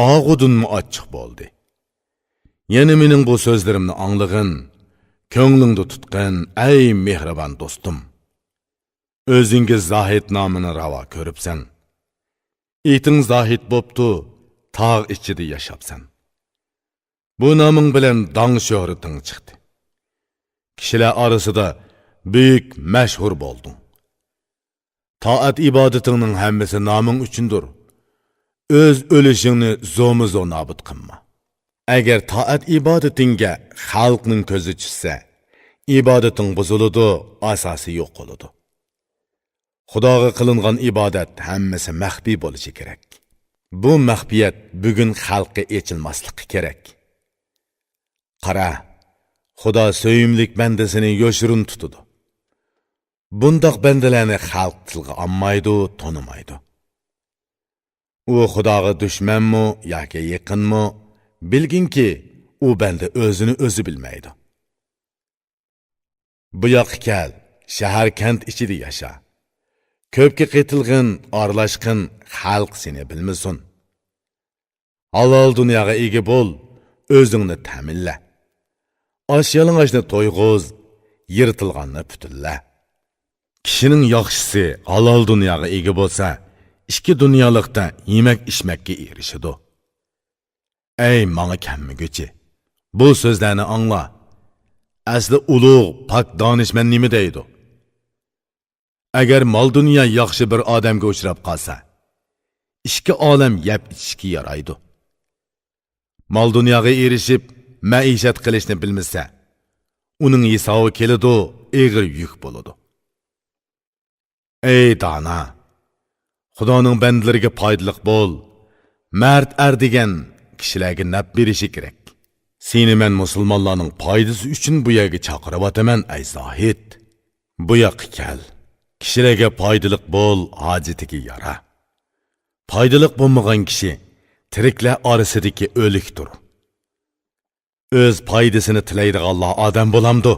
og'udunmi ochiq bo'ldi. Yana mening bu so'zlarimni anglag'in, ko'nglingda tutqin, ey mehribon do'stim. O'zingiz Zohid nomini ravo ko'ribsan. Eting Zohid bo'pti, tog' ichida yashapsan. Bu noming bilan dong shuhrating chiqdi. Kishilar orasida büyük mashhur bo'lding. Taat ibodatingning hammasi noming uchundir. O'z o'lishingni zo'mi-zo nobud qilma. Agar taat ibodatingga xalqning ko'zi tushsa, ibodating buziladi, asosi yo'q bo'ladi. Xudoga qilingan ibodat hammasi maxfiy bo'lishi kerak. Bu maxfiyat bugun xalqqa echilmasligi kerak. Qara, Xudo söyümlik bandasini yoshirin tutadi. Bundoq bandalarni xalq tilga olmaydi, tonimaydi. U Xudoga dushmanmi yoki yaqinmi, bilginki, u banda o'zini o'zi bilmaydi. Bu yoqqa kel, shahar kent ichida yasha. Ko'pga qitilg'in, aralashqin xalq seni bilmasin. Halol dunyoga ega bo'l, o'zingni ta'minla. Osh-yalang'ochni to'yg'oz, yirtilganni putulla. Kishining yaxshisi halol dunyoga ega bo'lsa, ikki dunyolikda yemak-ichmakka erishadi. Ey menga kammiguchi, bu so'zlarni angla. Asli ulug', pok donishman nima deydi? Agar mol dunyo yaxshi bir odamga uchrab qolsa, ikki olam yeb ichishga yaraydi. Mal dunyoga erishib, maishat qilishni bilmasa, uning hisobi keladi, eg'ir yuk bo'ladi. Ey dana, Xudoning bandalariga foydaliq bo'l. Mard degan kishilarga naf berishi kerak. Seni men musulmonlarning foydasi uchun bu yerga chaqirib ey zohid. Bu yoqqa kel. Kishilarga foydaliq bo'l, hojatiga yara. Foydaliq bo'lmagan kishi tiriklar orasidagi o'likdir. O'z foydasini tilaydiganlar odam bo'lamdi.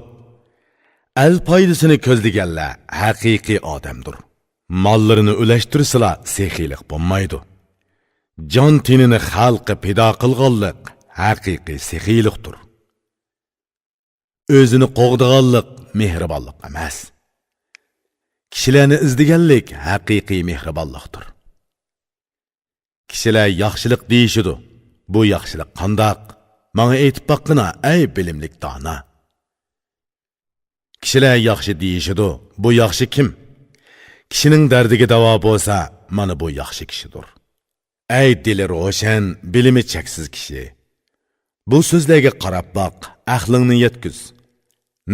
El foydasini ko'zlaganlar haqiqiy odamdir. Mollarini ulashtirsalar sexiylik bo'lmaydi. Jon tenini xalqqa pido qilganlik haqiqiy sexiylikdir. O'zini qo'g'diganlik mehribonlik emas. Kishilarni izdiganlik haqiqiy mehribonlikdir. Kishilar yaxshilik deyishidi. Bu yaxshilik qandoq? Menga aytib baqqina, ey bilimlik dona. Kishilar yaxshi deyishidi. Bu yaxshi kim? Kishining dardiga davo bo'lsa, mana bu yaxshi kishidir. Ey dili ro'shan, bilimi cheksiz kishi. Bu so'zlarga qarab baq, aqlingni yetkuz.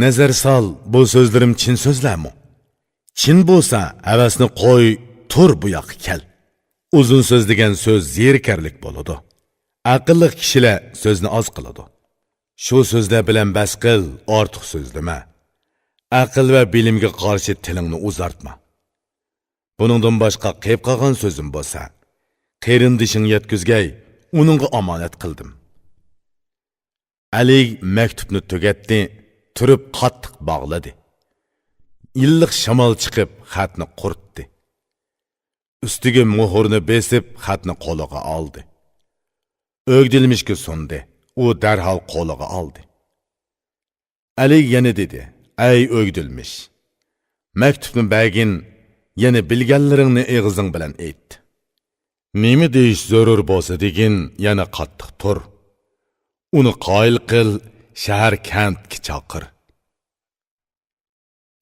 Nazar sol, bu so'zlarim chin so'zlarmi? Chin bo'lsa, havasni qo'y, tur bu yoqqa kel. Uzun so'z degan so'z zerikarlik bo'ladi. Aqlli kishilar so'zni oz qiladi. Shu so'zlar bilan bas qil, ortiq so'zlama. Aql va bilimga qarshi tilingni uzartma. Buningdan boshqa qeyb qolgan so'zim bo'lsa, qarindishing yetkizgay, uningga omonat qildim. Ali maktubni tugatdi, turib qattiq bog'ladi. Illiq shamol chiqib, xatni qurtdi. Ustiga muhrni besib, xatni qo'liga oldi. O'gdilmishga sundi. U darhol qo'liga oldi. Ali yana dedi: "Ey o'gdilmish, maktubni bagin, yana bilganlaringni eg'izing bilan ayt. Nima deyish zarur bo'lsa degin, yana qattiq tur. Uni qoyil qil, shahar kentga chaqir.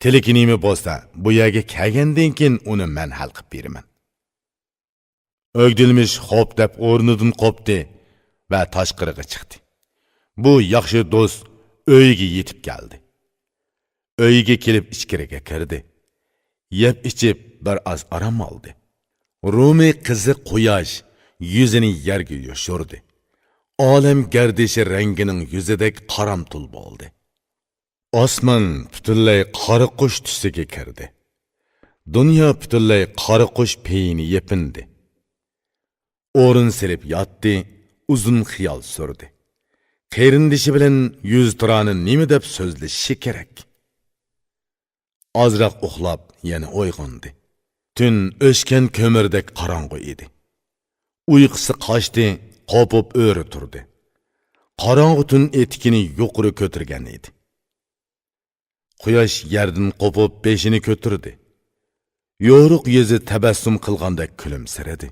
Tiliki nima bo'lsa, bu yerga kelgandan keyin uni men hal qilib beraman." O'gdilmish xo'p deb o'rnidan qopdi va tashqariga chiqdi. Bu yaxshi do'st uyiga yetib keldi. Uyiga kelib ichkariga kirdi. Yeb ichib bir oz aram oldi. Rumi qiziq quyosh yuzini yerga yoshirdi. Olam gardishi rangining yuzidek qaramtul bo'ldi. Osmon butunlay qora qush tusiga kirdi. Dunyo butunlay qora qush peyini yepindi. O'rin silib yotdi, uzun xiyol surdi. Qarindishi bilan yuz turani nima deb so'zlashishi kerak? Ozroq uxlab yana uyg'ondi. Tun o'shgan ko'mirdek qorong'u edi. Uyqusi qochdi, qopib o'ri turdi. Qorong'u tun etikini yuqori ko'targan edi. Quyosh yerdan qopib beshini ko'tardi. Yo'ruq yuzi tabassum qilgandek kulimsiradi.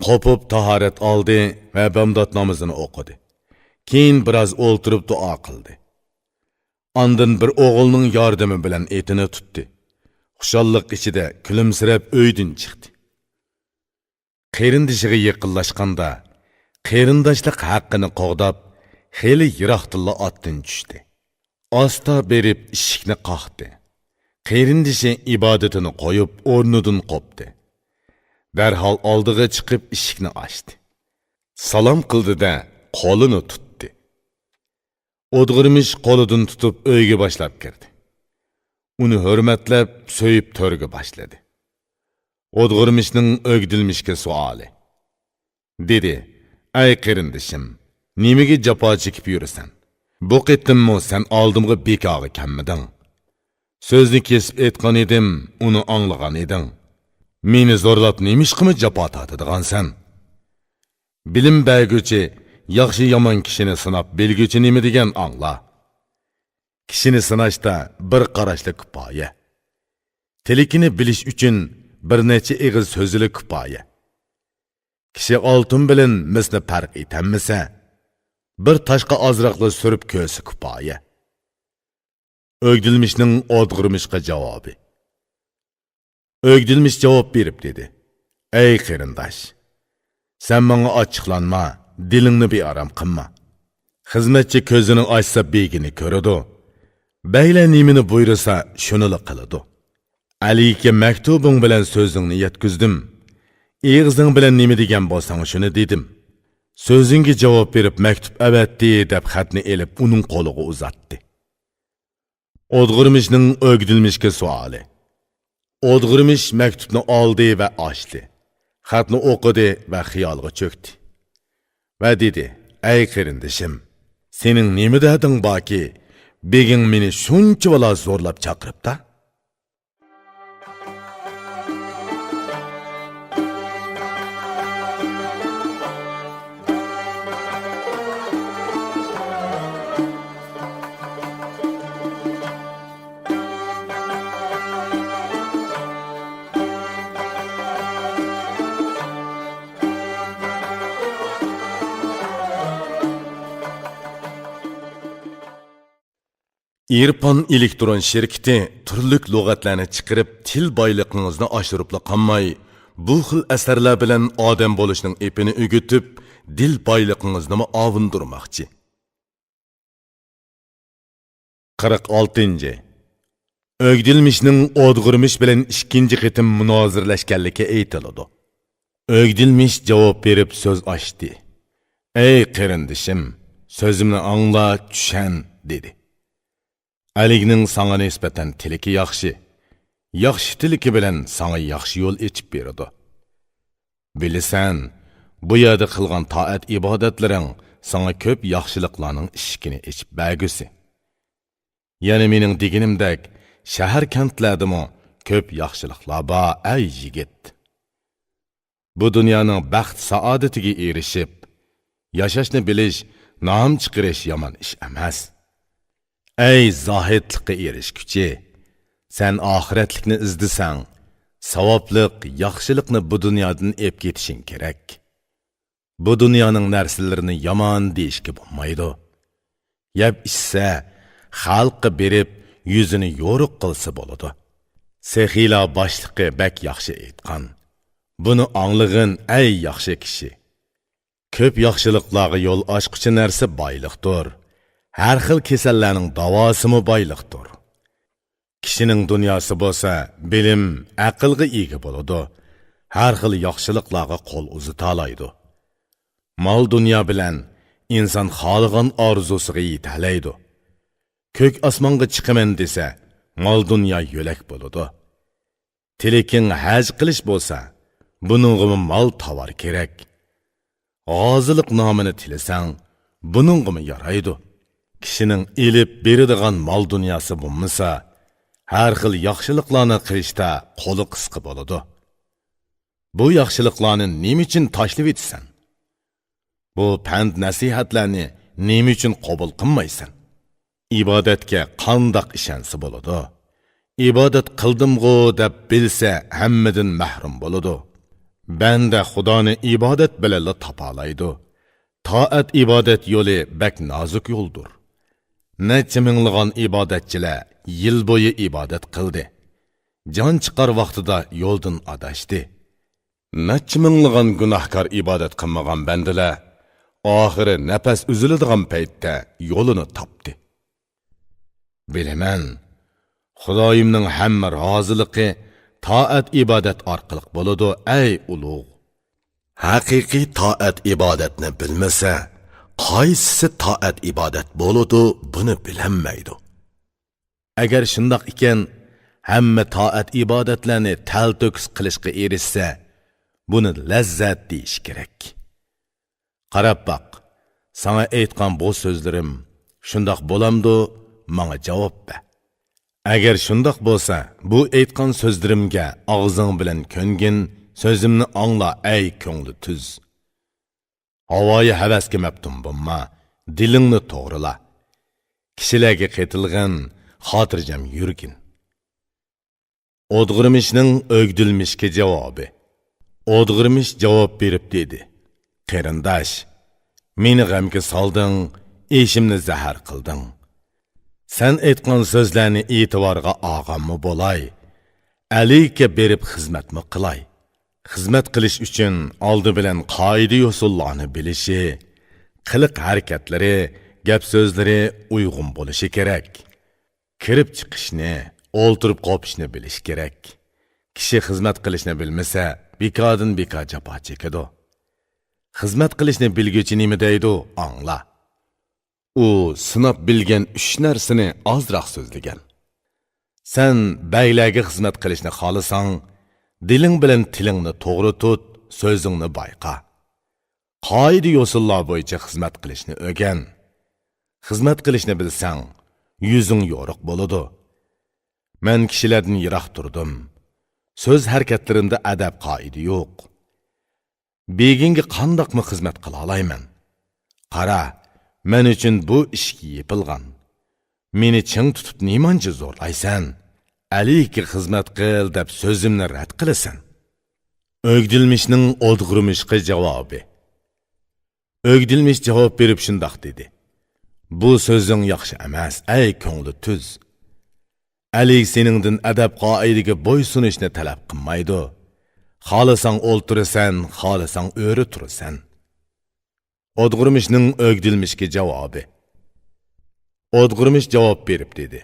Qopib tahorat oldi va bomdod namozini o'qidi. Keyin biroz o'ltirib duo qildi. Ondan bir o'g'ilning yordami bilan etini tutdi. Xushallik ichida kulimsirab uydan chiqdi. Qarindishiga yaqinlashganda, qarindoshlik haqqini qo'g'dab, xeli yiroqdilla otdan tushdi. Asta berib eshikni qoqdi. Qarindishi ibodatini qo'yib, o'rnidan qopdi. Darhol oldiga chiqib eshikni ochdi. Salom qildi-da, qo'lini tutdi. O'dg'irmish qo'lidan tutib uyga boshlab kirdi. Uni hurmatlab, so'yib to'rga boshladi. O'dg'irmishning o'gdilmishga savoli. Dedi: "Ey qarindishim, nimaga jafo chekib yurasan? Bu qettimmi sen oldimga bekoga kelmading? So'zni kesib aytgan edim, uni anglagan eding. Meni zo'rlab nemishqimi jafo tortadigansan? Bilim berguchi yaxshi yomon kishini sinab bilguchi nima degan angla. Kishini sinashda bir qarashli kifoya. Tilikini bilish uchun bir necha eg'iz so'zli kifoya. Kishi oltin bilan misli farq etamisa, bir toshqa ozroqli surib ko'rsa kifoya. O'gdilmishning o'dg'irmishga javobi. O'gdilmish javob berib dedi: "Ey qarindosh, sen menga ochiqlanma, dilingni bearam qilma. Xizmatchi ko'zini ochsa begini ko'radi. Bayla nimini buyursa shunili qiladi. Aliga maktubing bilan so'zingni yetkizdim. Eg'izing bilan nima degan bo'lsang shuni dedim. So'zingga javob berib maktub avatdi deb xatni elib uning qo'liga uzatdi. O'dg'irmishning o'gdilmishga savoli. O'dg'irmish maktubni oldi va ochdi. Xatni o'qidi va xiyolga cho'kdi. Va dedi: "Ey qarindishim, sening nima dading borki, beging meni shuncha vala zo'rlab chaqiribdi?" İrpon elektron şirketi turlik lug'atlarni chiqarib til boyligingizni oshirib qolmay, bu xil asarlar bilan odam bo'lishning epini o'gitib, dil boyligingizni ovundirmoqchi. 46. O'gdilmishning o'dg'irmish bilan ikkinchi qitim munozirlashganligi aytiladi. O'gdilmish javob berib so'z ochdi. "Ey qarindishim, so'zimni angla, tushan" dedi. Aligning sana nisbatan tiliki yaxshi. Yaxshi tiliki bilan sana yaxshi yo'l echib beradi. Bilisan, bu yerda qilgan taat ibodatlaring sana ko'p yaxshiliklarning eshigini echib bergusi. Yana mening deganimdek, shahar kentlardimi ko'p yaxshiliklar bor, ey yigit. Bu dunyoning baxt saodatiga erishib, yashashni bilish, nom chiqarish yomon ish emas. Ey zohidlikqa erishguchi, sen oxiratlikni izdisan, savoblik, yaxshilikni bu dunyodan ep ketishing kerak. Bu dunyoning narsalarini yomon deyishga bo'lmaydi. Yab ishsa, xalqqa berib, yuzini yo'ruq qilsa bo'ladi. Sehila boshliqi bak yaxshi aytgan. Buni anglag'in ey yaxshi kishi. Ko'p yaxshiliklarga yo'l ochquchi narsa boyliqdir. Har xil kasallarning davosimi boyliqdir. Kishining dunyosi bo'lsa, bilim, aqlga ega bo'ladi. Har xil yaxshiliklarga qo'l uzata oladi. Mol dunyo bilan inson xohlagan orzusiga yetalaydi. Ko'k osmonga chiqaman desa, mol dunyo yo'lak bo'ladi. Telekin haj qilish bo'lsa, buningga mol tovar kerak. G'ozilik nomini tilasang, buningga yaraydi. Kishining elib beradigan mol dunyosi bo'lmasa, har xil yaxshiliklarni qilishda qo'li qisqa bo'ladi. Bu yaxshiliklarni nima uchun tashlab etsan? Bu pand nasihatlarni nima uchun qabul qilmaysan? Ibodatga qandoq ishonsa bo'ladi? Ibodat qildim-g'o deb bilsa, hammadan mahrum bo'ladi. Banda Xudoni ibodat bilan topalaydi. Taat ibodat yo'li bak nozik yo'ldir. Necha minglagan ibodatchilar yil bo'yi ibodat qildi. Jon chiqar vaqtida yo'ldan adashdi. Necha minglagan gunohkor ibodat qilmagan bandalar oxiri nafas uziladigan paytda yo'lini topdi. Bilaman, Xudoyimning hamma roziligi taat ibodat orqali bo'ladi, ey ulug'. Haqiqiy taat ibodatni bilmasa, qaysisi taat ibodat bo'ladi, buni bilinmaydi. Agar shundoq ekan, hamma taat ibodatlarni talto'kis qilishga erishsa, buni lazzat deyish kerak. Qarab baq, sana aytgan bu so'zlarim shundoq bo'lamdi, menga javob ber. Agar shundoq bo'lsa, bu aytgan so'zlarimga og'zing bilan ko'ngin, so'zimni angla ey ko'ngli tuz. Havoyi havasga mabtum bo'lma, dilingni to'g'rila. Kishilarga qaytilgan, xotirjam yurgin. O'dg'irmishning o'gdilmishga javobi. O'dg'irmish javob berib dedi: Qarindosh, meni g'amga solding, eshimni zahar qilding. Sen aytgan so'zlarni e'tiborga olganmi bo'lay? Alikka berib xizmatmi qilay? Xizmat qilish uchun oldi bilan qoida usullarni bilishi, qiliq harakatlari, gap so'zlari uyg'un bo'lishi kerak. Kirib chiqishni, o'ltirib qopishni bilish kerak. Kishi xizmat qilishni bilmasa, bekordan bekor jafo chekadi. Xizmat qilishni bilguvchi nima deydi? Angla. U sinab bilgan 3 narsani ozroq so'zlagan. Sen baylarga xizmat qilishni xohlasang, diling bilan tilingni to'g'ri tut, so'zingni bayqa. Qoida yo'sullar bo'yicha xizmat qilishni o'rgan. Xizmat qilishni bilsang, yuzing yo'riq bo'ladi. Men kishilardan yiroq turdim. So'z harakatlarimda adab qoida yo'q. Beginga qandoqmi xizmat qila olayman? Qara, men uchun bu ishga yepilgan. Meni ching tutib nemancha zo'rlaysan? Aliki xizmat qil deb so'zimni rad qilasan. O'gdilmishning o'dg'irmishqa javobi. O'gdilmish javob berib shundoq dedi. Bu so'zing yaxshi emas, ey ko'ngli tuz. Alik seningdan adab qoidaga bo'ysunishni talab qilmaydi. Xohlasang o'ltirasan, xohlasang o'ri turasan. O'dg'irmishning o'gdilmishga javobi. O'dg'irmish javob berib dedi.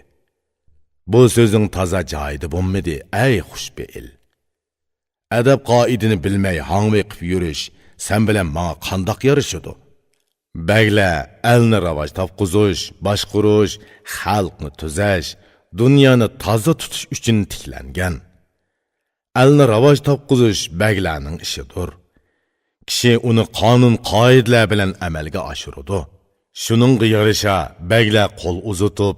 Bu so'zing toza joyida bo'lmadi, ey xushbe'il. Adab qoidini bilmay hangmay qilib yurish sen bilan menga qandoq yarashadi? Bagla elni rivoj topqizish, boshqarish, xalqni tuzash, dunyoni toza tutish uchun tiklangan. Elni rivoj topqizish baglarning ishidir. Kishi uni qonun qoidalar bilan amalga oshiradi. Shuningga yarasha baglar qo'l uzatib,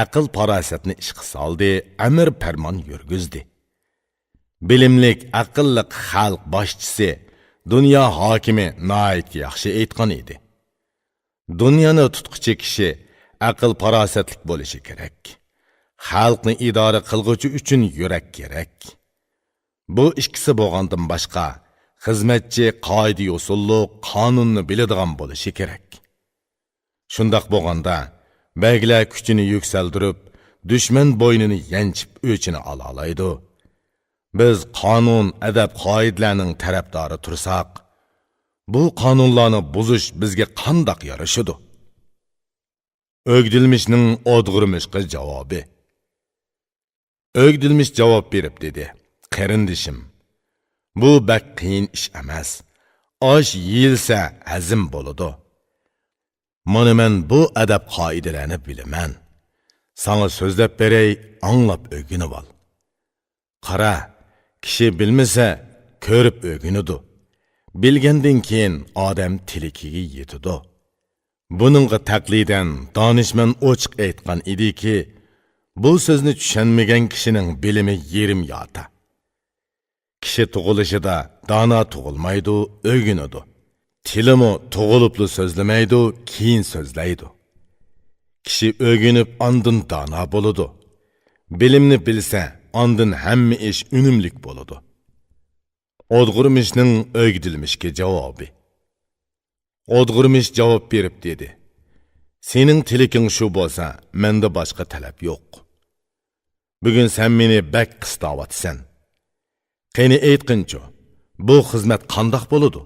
aql farosatni ishga soldi, amr farmon yurgizdi. Bilimlik, aqlli xalq boshchisi, dunyo hokimi nihoyat yaxshi aytgan edi. Dunyoni tutquchi kishi aql farosatlik bo'lishi kerak. Xalqni idora qilguvchi uchun yurak kerak. Bu ikkisi bo'lgandan boshqa xizmatchi qoida usulli qonunni biladigan bo'lishi kerak. Shundoq bo'lganda baglar kuchini yuksaltirib, dushman bo'ynini yanchib o'chini ola oladi. Biz qonun, adab qoidalarning tarafdori tursak, bu qonunlarni buzish bizga qandoq yarashadi? O'gdilmishning o'dg'irmishqa javobi. O'gdilmish javob berib dedi. Qarindishim, bu bak qiyin ish emas. Osh yeyilsa hazm bo'ladi. Mana men bu adab qoidalarni bilaman. Sana so'zlab beray, anglab o'rganib ol. Qara, kishi bilmasa, ko'rib o'rganadi. Bilgandan keyin odam tilikiga yetadi. Buningga taqlidan donishmand ochiq aytgan ediki, bu so'zni tushunmagan kishining bilimi yerim yota. Kishi tug'ilishida dono tug'ilmaydi, o'rganadi. Tilimi tug'ilibli so'zlamaydi, keyin so'zlaydi. Kishi o'rganib ondan dono bo'ladi. Bilimni bilsa, ondan hamma ish unumlik bo'ladi. O'dg'irmishning o'gdilmishga javobi. O'dg'irmish javob berib dedi. Sening tiliking shu bo'lsa, menda boshqa talab yo'q. Bugun sen meni bak qistavatsan. Qani aytqinchi, bu xizmat qandoq bo'ladi?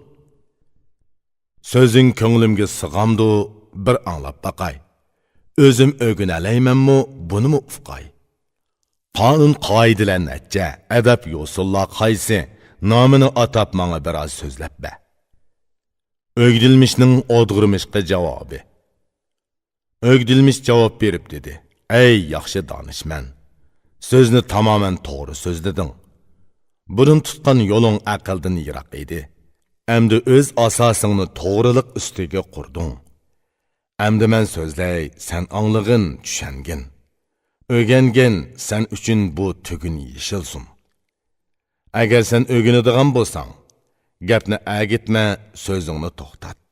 So'zing ko'nglimga sig'amdi, bir anglab baqay. O'zim o'rganalaymanmi, bunimi ufqay? Qonun qoidalar necha, adab yo'sullar qaysi, nomini atab menga biroz so'zlab be. O'gdilmishning o'dg'irmishqa javobi. O'gdilmish javob berib dedi. Ey yaxshi donishmand, so'zni tamoman to'g'ri so'zlading. Burun tutgan yo'ling aqldan yiroq edi. Endi o'z asosingni to'g'rilik ustiga qurding. Endi men so'zlay, sen anglag'in, tushangin. O'rgangin, sen uchun bu tugun yeshilsin. Agar sen o'rganadigan bo'lsang, gapni agitma, so'zingni to'xtat.